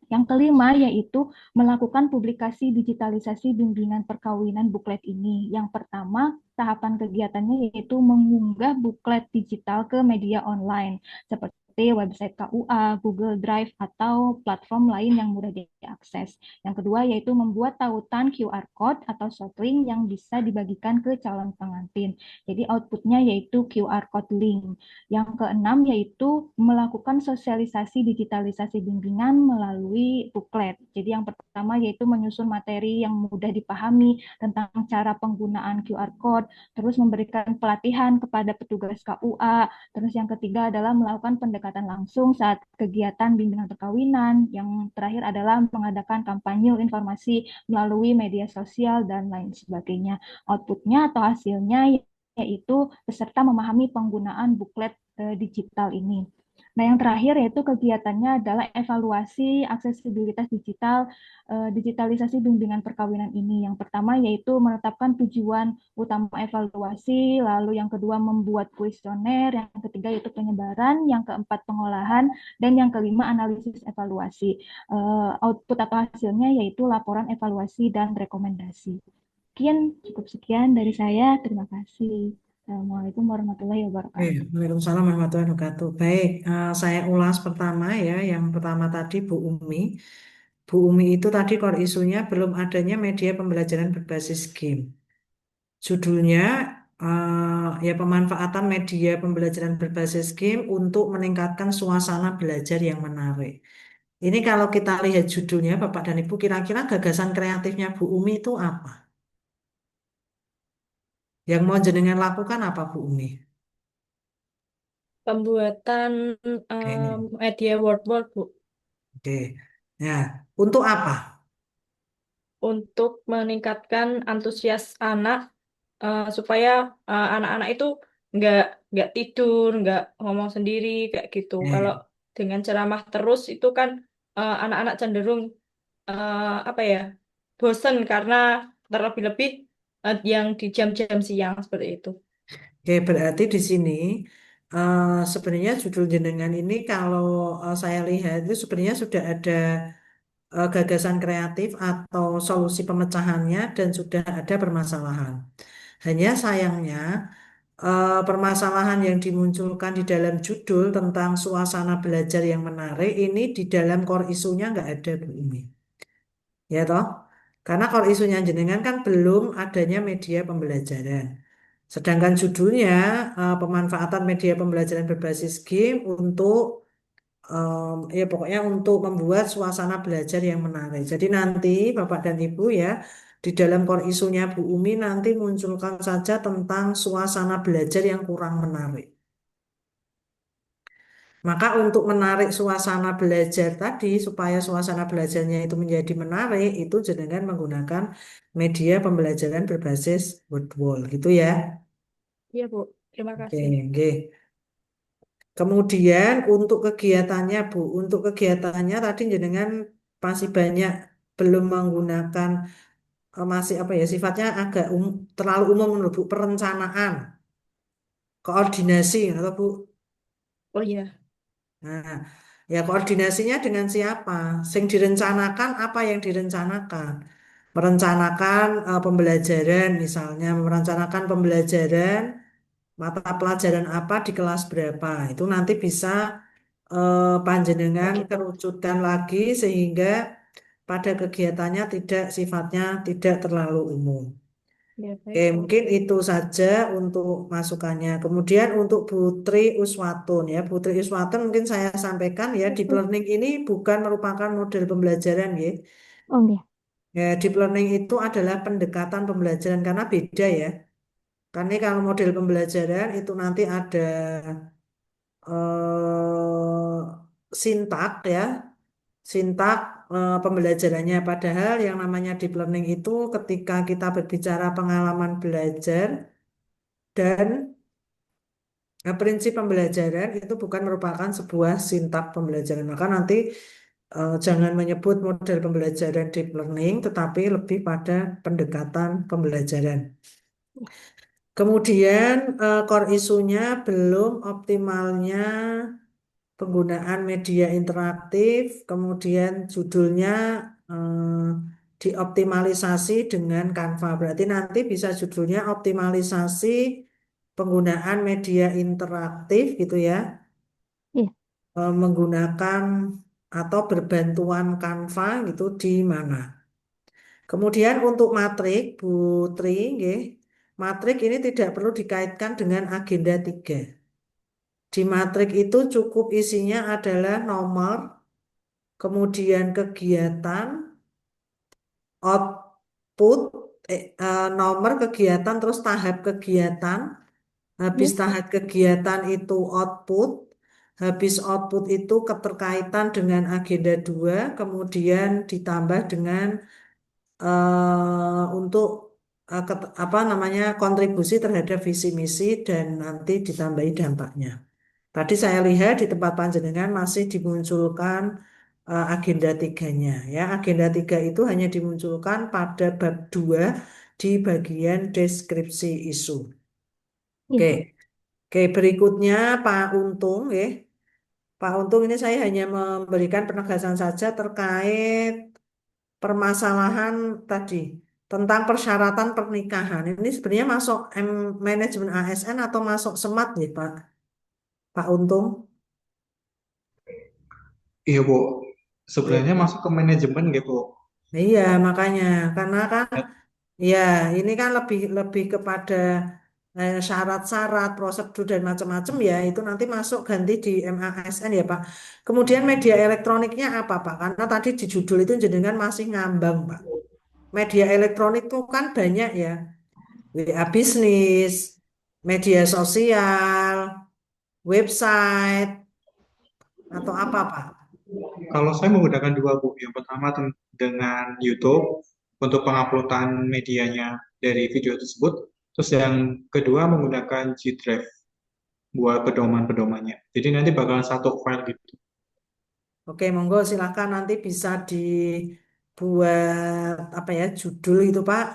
Yang kelima yaitu melakukan publikasi digitalisasi bimbingan perkawinan buklet ini. Yang pertama, tahapan kegiatannya yaitu mengunggah buklet digital ke media online seperti website KUA, Google Drive, atau platform lain yang mudah diakses. Yang kedua yaitu membuat tautan QR Code atau short link yang bisa dibagikan ke calon pengantin. Jadi outputnya yaitu QR Code link. Yang keenam yaitu melakukan sosialisasi digitalisasi bimbingan melalui buklet. Jadi yang pertama yaitu menyusun materi yang mudah dipahami tentang cara penggunaan QR Code, terus memberikan pelatihan kepada petugas KUA, terus yang ketiga adalah melakukan pendekatan langsung saat kegiatan bimbingan perkawinan, yang terakhir adalah mengadakan kampanye informasi melalui media sosial dan lain sebagainya. Outputnya atau hasilnya yaitu peserta memahami penggunaan buklet digital ini. Nah, yang terakhir yaitu kegiatannya adalah evaluasi aksesibilitas digital, digitalisasi bimbingan perkawinan ini. Yang pertama yaitu menetapkan tujuan utama evaluasi, lalu yang kedua membuat kuesioner, yang ketiga yaitu penyebaran, yang keempat pengolahan, dan yang kelima analisis evaluasi. Output atau hasilnya yaitu laporan evaluasi dan rekomendasi. Cukup sekian dari saya. Terima kasih. Assalamualaikum warahmatullahi wabarakatuh. Waalaikumsalam warahmatullahi wabarakatuh. Baik, saya ulas pertama ya. Yang pertama tadi Bu Umi. Bu Umi itu tadi core isunya belum adanya media pembelajaran berbasis game. Judulnya ya pemanfaatan media pembelajaran berbasis game untuk meningkatkan suasana belajar yang menarik. Ini kalau kita lihat judulnya Bapak dan Ibu, kira-kira gagasan kreatifnya Bu Umi itu apa? Yang mau jenengan lakukan apa Bu Umi? Pembuatan Oke, media word Bu, oke. Nah, untuk apa? untuk meningkatkan antusias anak supaya anak-anak itu nggak nggak tidur, nggak ngomong sendiri kayak gitu. Kalau Oke, dengan ceramah terus itu kan anak-anak cenderung apa ya, bosen karena terlebih-lebih yang di jam-jam siang seperti itu. oke, berarti di sini eh, sebenarnya judul jenengan ini kalau saya lihat itu sebenarnya sudah ada gagasan kreatif atau solusi pemecahannya dan sudah ada permasalahan. Hanya sayangnya permasalahan yang dimunculkan di dalam judul tentang suasana belajar yang menarik ini di dalam core isunya nggak ada Bu Umi. Ya toh? Karena core isunya jenengan kan belum adanya media pembelajaran. Sedangkan judulnya pemanfaatan media pembelajaran berbasis game untuk ya pokoknya untuk membuat suasana belajar yang menarik. Jadi nanti Bapak dan Ibu ya di dalam core isunya Bu Umi nanti munculkan saja tentang suasana belajar yang kurang menarik. Maka untuk menarik suasana belajar tadi supaya suasana belajarnya itu menjadi menarik itu jenengan menggunakan media pembelajaran berbasis word wall gitu ya. Iya Bu, terima Oke, kasih. oke. Kemudian untuk kegiatannya Bu, untuk kegiatannya tadi jenengan masih banyak belum menggunakan masih apa ya sifatnya agak terlalu umum menurut Bu, perencanaan, koordinasi atau Bu. Oh iya, Nah, ya koordinasinya dengan siapa? Sing direncanakan apa yang direncanakan? Merencanakan pembelajaran misalnya, merencanakan pembelajaran mata pelajaran apa di kelas berapa. Itu nanti bisa oh panjenengan gitu. kerucutkan lagi sehingga pada kegiatannya tidak sifatnya tidak terlalu umum. Ya, Oke, baik. mungkin itu saja untuk masukannya. Kemudian untuk Putri Uswatun ya, Putri Uswatun mungkin saya sampaikan ya, deep learning ini bukan merupakan model pembelajaran ya. Oh, nggih. Ya, deep learning itu adalah pendekatan pembelajaran karena beda ya. Karena kalau model pembelajaran itu nanti ada eh, sintak ya, sintak pembelajarannya. Padahal yang namanya deep learning itu ketika kita berbicara pengalaman belajar dan prinsip pembelajaran itu bukan merupakan sebuah sintak pembelajaran. Maka nanti jangan menyebut model pembelajaran deep learning, tetapi lebih pada pendekatan pembelajaran. Kemudian core isunya belum optimalnya penggunaan media interaktif, kemudian judulnya dioptimalisasi dengan Canva. Berarti nanti bisa judulnya optimalisasi penggunaan media interaktif gitu ya, Iya. menggunakan atau berbantuan Canva gitu di mana. Kemudian untuk matrik, Bu Tri, nggih, matrik ini tidak perlu dikaitkan dengan agenda 3. Di matrik itu cukup isinya adalah nomor, kemudian kegiatan, output, nomor kegiatan, terus tahap kegiatan, habis Iya. tahap kegiatan itu output, habis output itu keterkaitan dengan agenda 2, kemudian ditambah dengan untuk apa namanya kontribusi terhadap visi misi dan nanti ditambahi dampaknya. Tadi saya lihat di tempat panjenengan masih dimunculkan agenda 3-nya. Ya, agenda 3 itu hanya dimunculkan pada bab 2 di bagian deskripsi isu. Iya. Oke, oke berikutnya Pak Untung, ya. Pak Untung ini saya hanya memberikan penegasan saja terkait permasalahan tadi tentang persyaratan pernikahan. Ini sebenarnya masuk manajemen ASN atau masuk SEMAT ya, Pak? Pak Untung? Iya, Bu. Iya. Sebenarnya masuk ke manajemen gitu. Iya, makanya karena kan Ya, ya ini kan lebih lebih kepada syarat-syarat, prosedur dan macam-macam ya itu nanti masuk ganti di MASN ya Pak. Kemudian media elektroniknya apa Pak? Karena tadi di judul itu jenengan masih ngambang Pak. Media elektronik itu kan banyak ya, WA bisnis, media sosial, website atau apa Pak? kalau saya menggunakan dua, Bu. Yang pertama dengan YouTube untuk penguploadan medianya dari video tersebut. Terus yang kedua menggunakan G Drive buat pedoman-pedomannya. Jadi nanti bakalan satu file gitu. Oke, monggo silakan nanti bisa dibuat apa ya judul itu Pak,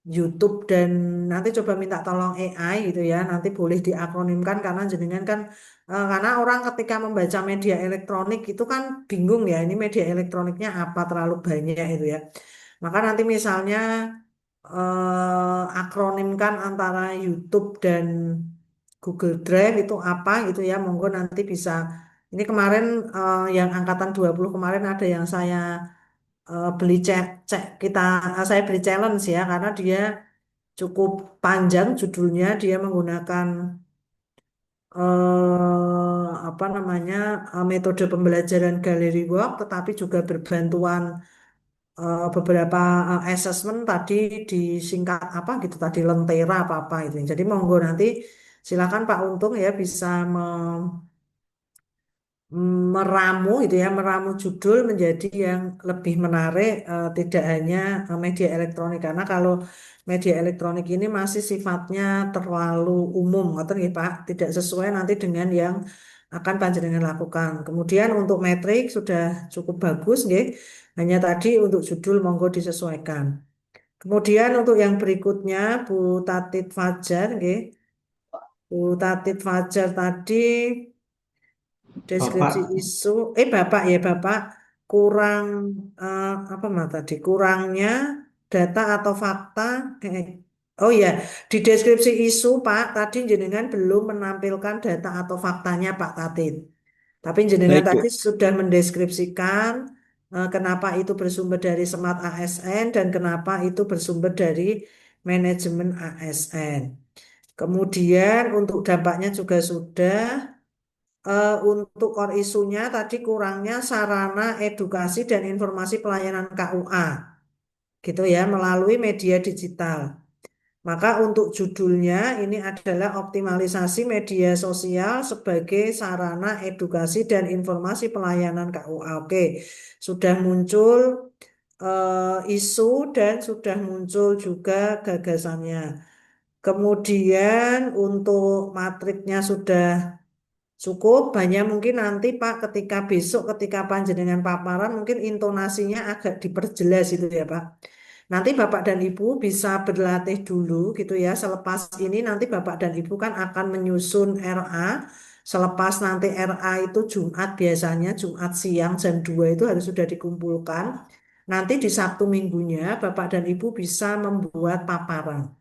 YouTube dan nanti coba minta tolong AI gitu ya. Nanti boleh diakronimkan karena jenengan kan karena orang ketika membaca media elektronik itu kan bingung ya, ini media elektroniknya apa terlalu banyak itu ya. Maka nanti misalnya akronimkan antara YouTube dan Google Drive itu apa gitu ya. Monggo nanti bisa. Ini kemarin yang angkatan 20 kemarin ada yang saya beli cek kita saya beli challenge ya karena dia cukup panjang judulnya dia menggunakan apa namanya metode pembelajaran Gallery Walk tetapi juga berbantuan beberapa assessment tadi disingkat apa gitu tadi lentera apa itu. Jadi monggo nanti silakan Pak Untung ya bisa meramu itu ya meramu judul menjadi yang lebih menarik tidak hanya media elektronik karena kalau media elektronik ini masih sifatnya terlalu umum ngoten nggih Pak tidak sesuai nanti dengan yang akan panjenengan lakukan. Kemudian untuk metrik sudah cukup bagus nggih. Hanya tadi untuk judul monggo disesuaikan. Kemudian untuk yang berikutnya Bu Tatit Fajar nggih. Bu Tatit Fajar tadi deskripsi Bapak, isu, Bapak ya Bapak kurang apa mah tadi kurangnya data atau fakta. Oh ya, di deskripsi isu Pak tadi jenengan belum menampilkan data atau faktanya Pak Tatin. Tapi jenengan Baik, tadi Bu. sudah mendeskripsikan kenapa itu bersumber dari Smart ASN dan kenapa itu bersumber dari manajemen ASN. Kemudian untuk dampaknya juga sudah. Untuk core isunya tadi kurangnya sarana edukasi dan informasi pelayanan KUA, gitu ya, melalui media digital. Maka untuk judulnya ini adalah optimalisasi media sosial sebagai sarana edukasi dan informasi pelayanan KUA. Oke, sudah muncul isu dan sudah muncul juga gagasannya. Kemudian untuk matriknya sudah cukup banyak, mungkin nanti Pak ketika besok ketika panjenengan paparan mungkin intonasinya agak diperjelas itu ya Pak. Nanti Bapak dan Ibu bisa berlatih dulu gitu ya. Selepas ini nanti Bapak dan Ibu kan akan menyusun RA. Selepas nanti RA itu Jumat, biasanya Jumat siang jam 2 itu harus sudah dikumpulkan. Nanti di Sabtu minggunya Bapak dan Ibu bisa membuat paparan.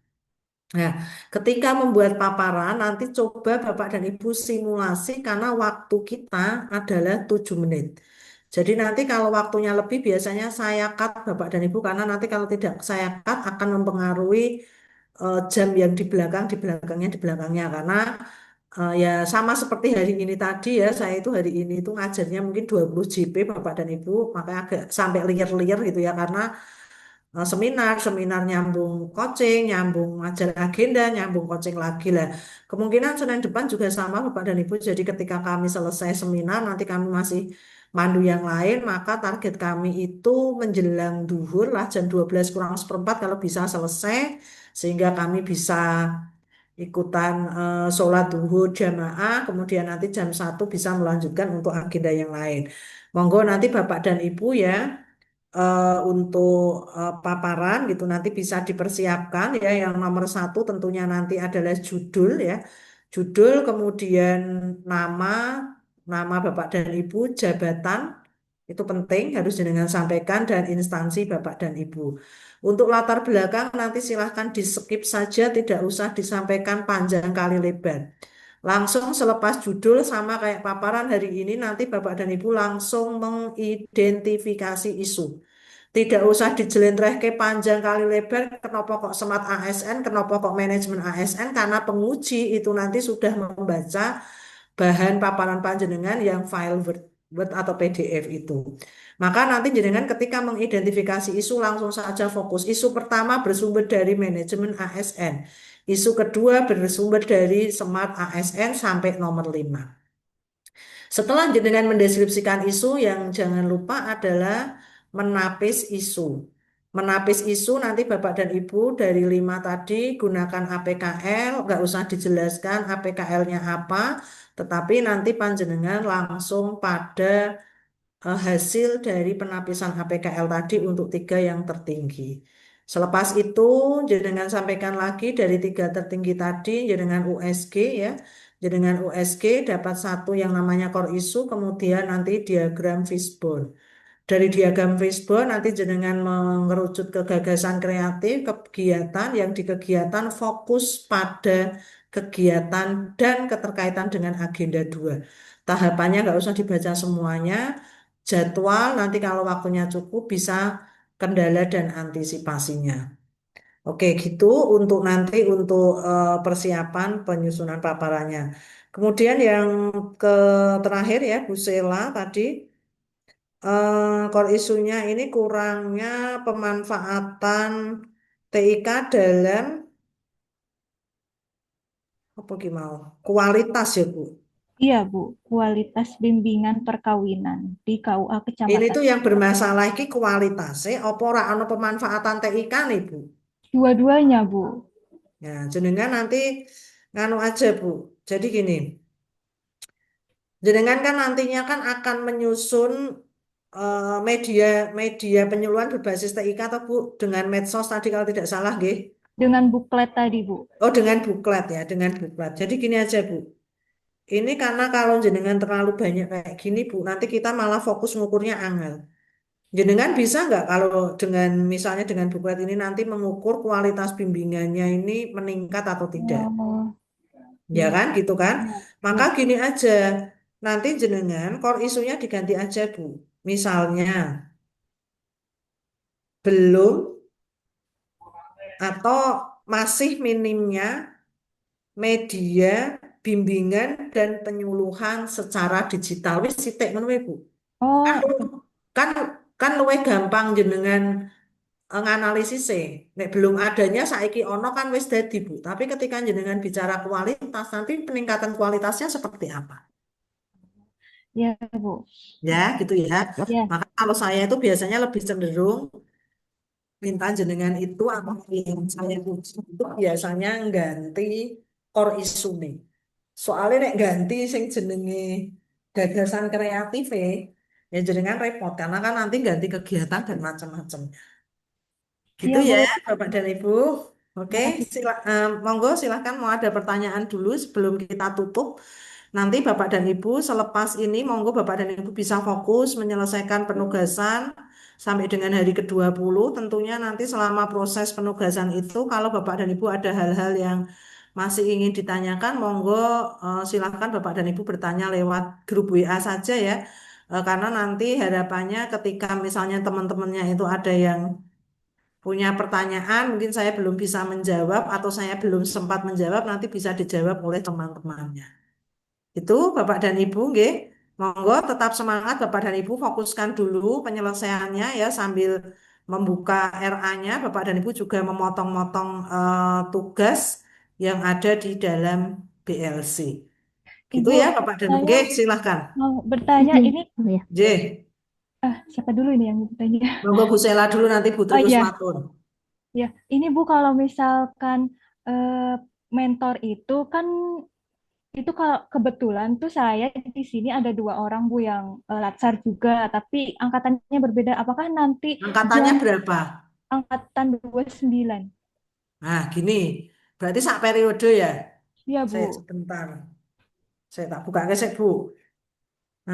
Nah, ketika membuat paparan, nanti coba Bapak dan Ibu simulasi karena waktu kita adalah 7 menit. Jadi nanti kalau waktunya lebih biasanya saya cut Bapak dan Ibu karena nanti kalau tidak saya cut akan mempengaruhi jam yang di belakangnya, di belakangnya. Karena ya sama seperti hari ini tadi ya, saya itu hari ini itu ngajarnya mungkin 20 JP Bapak dan Ibu, makanya agak sampai liar-liar gitu ya karena seminar nyambung coaching, nyambung majalah agenda, nyambung coaching lagi lah. Kemungkinan Senin depan juga sama Bapak dan Ibu. Jadi ketika kami selesai seminar, nanti kami masih mandu yang lain, maka target kami itu menjelang duhur lah jam 12 kurang seperempat kalau bisa selesai, sehingga kami bisa ikutan sholat duhur jamaah, kemudian nanti jam 1 bisa melanjutkan untuk agenda yang lain. Monggo nanti Bapak dan Ibu ya untuk paparan gitu nanti bisa dipersiapkan ya. Yang nomor 1 tentunya nanti adalah judul ya, judul kemudian nama, nama Bapak dan Ibu, jabatan itu penting harus jenengan sampaikan dan instansi Bapak dan Ibu. Untuk latar belakang nanti silahkan di skip saja, tidak usah disampaikan panjang kali lebar. Langsung selepas judul sama kayak paparan hari ini nanti Bapak dan Ibu langsung mengidentifikasi isu. Tidak usah dijelentreh ke panjang kali lebar, kenapa kok Smart ASN, kenapa kok manajemen ASN, karena penguji itu nanti sudah membaca bahan paparan panjenengan yang file Word atau PDF itu. Maka nanti jenengan ketika mengidentifikasi isu langsung saja fokus. Isu pertama bersumber dari manajemen ASN. Isu kedua bersumber dari Smart ASN sampai nomor 5. Setelah jenengan mendeskripsikan isu, yang jangan lupa adalah menapis isu. Menapis isu nanti Bapak dan Ibu dari 5 tadi gunakan APKL, nggak usah dijelaskan APKL-nya apa, tetapi nanti panjenengan langsung pada hasil dari penapisan APKL tadi untuk 3 yang tertinggi. Selepas itu, jenengan sampaikan lagi dari 3 tertinggi tadi, jenengan USG ya. Jenengan USG dapat 1 yang namanya core issue, kemudian nanti diagram fishbone. Dari diagram fishbone nanti jenengan mengerucut ke gagasan kreatif, kegiatan yang di kegiatan fokus pada kegiatan dan keterkaitan dengan agenda 2. Tahapannya nggak usah dibaca semuanya, jadwal nanti kalau waktunya cukup bisa kendala dan antisipasinya. Oke, gitu untuk nanti untuk persiapan penyusunan paparannya. Kemudian yang ke terakhir ya, Bu Sela tadi core isunya ini kurangnya pemanfaatan TIK dalam apa gimana? Kualitas ya, Bu. Iya, Bu, kualitas bimbingan perkawinan di KUA Ini Kecamatan. tuh yang bermasalah ini kualitasnya apa ora ana pemanfaatan TIK nih, Bu? Dua-duanya, Bu. Ya, jenengan nanti nganu aja, Bu. Jadi gini, jenengan kan nantinya kan akan menyusun media media penyuluhan berbasis TIK atau Bu dengan medsos tadi kalau tidak salah, nggih. Dengan buklet tadi, Bu. Oh, dengan buklet ya, dengan buklet. Jadi gini aja, Bu. Ini karena kalau jenengan terlalu banyak kayak gini, Bu, nanti kita malah fokus ngukurnya angel. Jenengan bisa nggak kalau dengan misalnya dengan buklet ini nanti mengukur kualitas bimbingannya ini meningkat atau tidak? Oh, Ya iya. kan, gitu kan? Iya, Maka iya. gini aja, nanti jenengan core isunya diganti aja, Bu. Misalnya, belum atau masih minimnya media bimbingan dan penyuluhan secara digital. Wis sithik ngono wae, Bu. Kan Oh, kan kan luwih gampang jenengan nganalisis nek belum adanya saiki ono kan wis dadi Bu. Tapi ketika jenengan bicara kualitas nanti peningkatan kualitasnya seperti apa? ya Bu. Ya, gitu ya. Ya, Maka kalau saya itu biasanya lebih cenderung minta jenengan itu apa yang saya puji itu biasanya ganti core isu nih. Soalnya nek ganti sing jenenge gagasan kreatif ya jenengan repot karena kan nanti ganti kegiatan dan macam-macam. Gitu iya ya, Bu. Bapak dan Ibu. Oke, Terima kasih. monggo silahkan mau ada pertanyaan dulu sebelum kita tutup. Nanti Bapak dan Ibu selepas ini monggo Bapak dan Ibu bisa fokus menyelesaikan penugasan sampai dengan hari ke-20. Tentunya nanti selama proses penugasan itu kalau Bapak dan Ibu ada hal-hal yang masih ingin ditanyakan, monggo silahkan Bapak dan Ibu bertanya lewat grup WA saja ya. Karena nanti harapannya ketika misalnya teman-temannya itu ada yang punya pertanyaan, mungkin saya belum bisa menjawab atau saya belum sempat menjawab, nanti bisa dijawab oleh teman-temannya. Itu Bapak dan Ibu, nggih. Monggo tetap semangat Bapak dan Ibu fokuskan dulu penyelesaiannya ya sambil membuka RA-nya. Bapak dan Ibu juga memotong-motong tugas yang ada di dalam BLC. Gitu Ibu, ya Bapak dan Ibu. saya Nggih, silahkan. mau bertanya Izin. ini, Oh ya. J. siapa dulu ini yang bertanya? Monggo Bu Sela dulu nanti Bu Oh Tri iya, Usmatun. ya. Ini Bu kalau misalkan mentor itu kan itu kalau kebetulan tuh saya di sini ada dua orang Bu yang latsar juga, tapi angkatannya berbeda. Apakah nanti Angkatannya jam berapa? angkatan 29? Nah, gini. Berarti sak periode ya. Iya Saya Bu. sebentar. Saya tak buka ke Bu.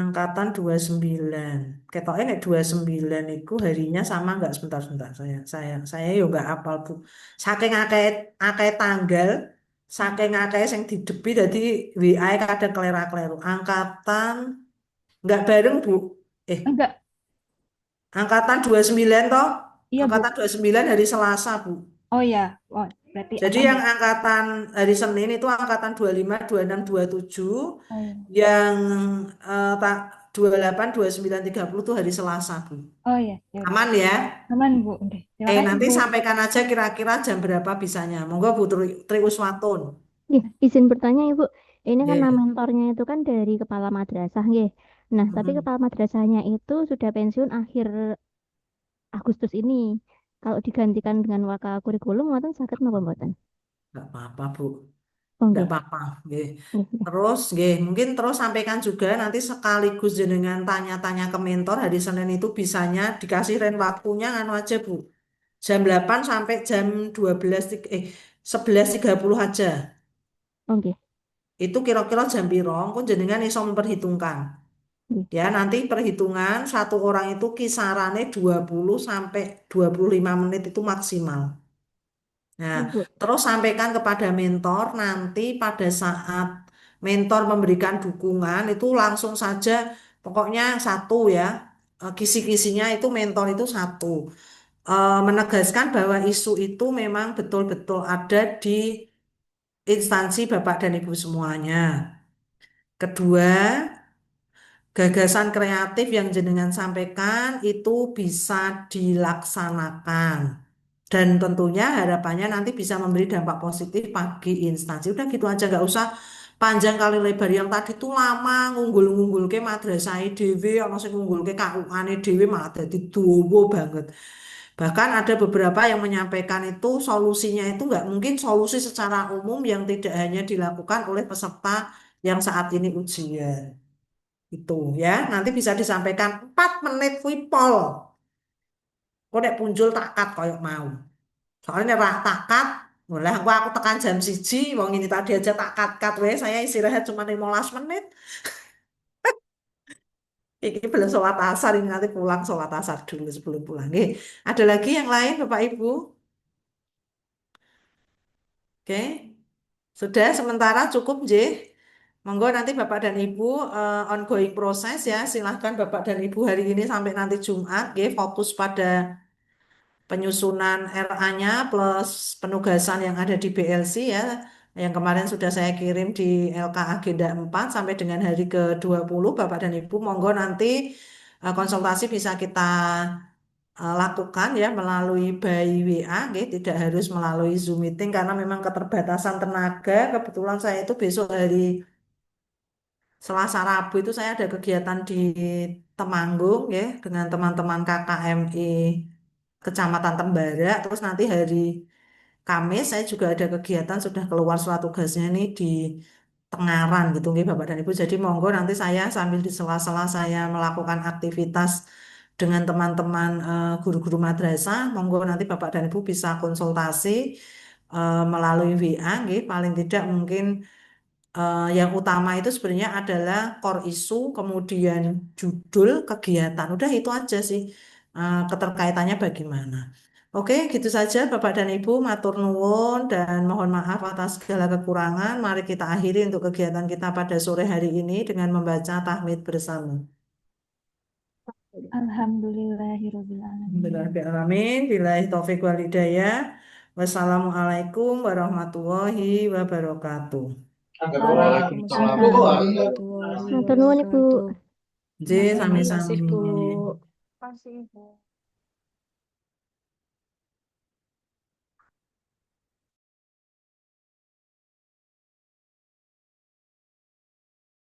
Angkatan 29. Ketoknya nek 29 itu harinya sama nggak sebentar-sebentar saya yo nggak apal Bu. Saking akeh tanggal, saking akeh sing didepi dadi WA kadang kelera-kleru. Angkatan nggak bareng Bu. Eh, Enggak, angkatan 29 toh? iya Angkatan Bu. 29 hari Selasa Bu. Oh ya, oh berarti Jadi aman yang ya. angkatan hari Senin itu angkatan 25, 26, 27, Oh ya, yang tak 28, 29, 30 itu hari Selasa, Bu. oh ya, ya udah. Aman ya? Aman Bu. Oke, terima kasih Nanti Bu. sampaikan aja kira-kira jam berapa bisanya. Monggo Bu Tri Uswatun. Nggih, izin bertanya Ibu. Ini kan Nggih. mentornya itu kan dari kepala madrasah nggih. Nah, tapi Mm-mm. kepala madrasahnya itu sudah pensiun akhir Agustus ini. Kalau digantikan dengan waka kurikulum, mboten saged napa mboten? Nggak apa-apa, Bu. Oh Nggak nggih. apa-apa. Nggih. Nggih, nggih. Terus, nggih, mungkin terus sampaikan juga nanti sekaligus jenengan tanya-tanya ke mentor hari Senin itu bisanya dikasih waktunya anu aja, Bu. Jam 8 sampai jam 12 11.30 aja. Oh nggih. Itu kira-kira jam piro engko jenengan iso memperhitungkan. Nggih. Ya, nanti perhitungan satu orang itu kisarannya 20 sampai 25 menit itu maksimal. Nah, Ibu. terus sampaikan kepada mentor nanti pada saat mentor memberikan dukungan itu langsung saja pokoknya satu ya, kisi-kisinya itu mentor itu satu. Menegaskan bahwa isu itu memang betul-betul ada di instansi Bapak dan Ibu semuanya. Kedua, gagasan kreatif yang jenengan sampaikan itu bisa dilaksanakan. Dan tentunya harapannya nanti bisa memberi dampak positif bagi instansi. Udah gitu aja, nggak usah panjang kali lebar. Yang tadi tuh lama ngunggul-ngunggul ke madrasah IDW, ono sing ngunggul ke KUA IDW malah jadi dowo banget. Bahkan ada beberapa yang menyampaikan itu solusinya itu nggak mungkin solusi secara umum yang tidak hanya dilakukan oleh peserta yang saat ini ujian. Itu ya, nanti bisa disampaikan 4 menit kuwi pol. Kok nek punjul takat koyo mau. Soalnya nek ra takat, mulai aku tekan jam 1, wong ini tadi aja tak kat-kat wae, saya istirahat cuma 15 menit. Ini belum sholat asar, ini nanti pulang sholat asar dulu sebelum pulang. Oke. Ada lagi yang lain Bapak Ibu? Oke. Sudah sementara cukup, J. Monggo nanti Bapak dan Ibu ongoing proses ya. Silahkan Bapak dan Ibu hari ini sampai nanti Jumat, ya, fokus pada penyusunan RA-nya plus penugasan yang ada di BLC ya, yang kemarin sudah saya kirim di LK Agenda 4 sampai dengan hari ke-20, Bapak dan Ibu, monggo nanti konsultasi bisa kita lakukan ya melalui by WA, nggih, tidak harus melalui Zoom meeting karena memang keterbatasan tenaga. Kebetulan saya itu besok hari Selasa Rabu itu saya ada kegiatan di Temanggung ya dengan teman-teman KKMI Kecamatan Tembara. Terus nanti hari Kamis saya juga ada kegiatan sudah keluar surat tugasnya ini di Tengaran gitu nggih Bapak dan Ibu. Jadi monggo nanti saya sambil di sela-sela saya melakukan aktivitas dengan teman-teman guru-guru madrasah, monggo nanti Bapak dan Ibu bisa konsultasi melalui WA nggih. Paling tidak mungkin yang utama itu sebenarnya adalah core isu, kemudian judul kegiatan. Udah itu aja sih keterkaitannya bagaimana. Oke, gitu saja Bapak dan Ibu, matur nuwun dan mohon maaf atas segala kekurangan. Mari kita akhiri untuk kegiatan kita pada sore hari ini dengan membaca tahmid bersama. Alhamdulillahirobbilalamin. Alamin, billahi taufik wal hidayah. Wassalamualaikum warahmatullahi wabarakatuh. Waalaikumsalam warahmatullahi Matur nuwun Ibu. wabarakatuh. J, Terima kasih, sami-sami. Bu. Terima kasih, Bu.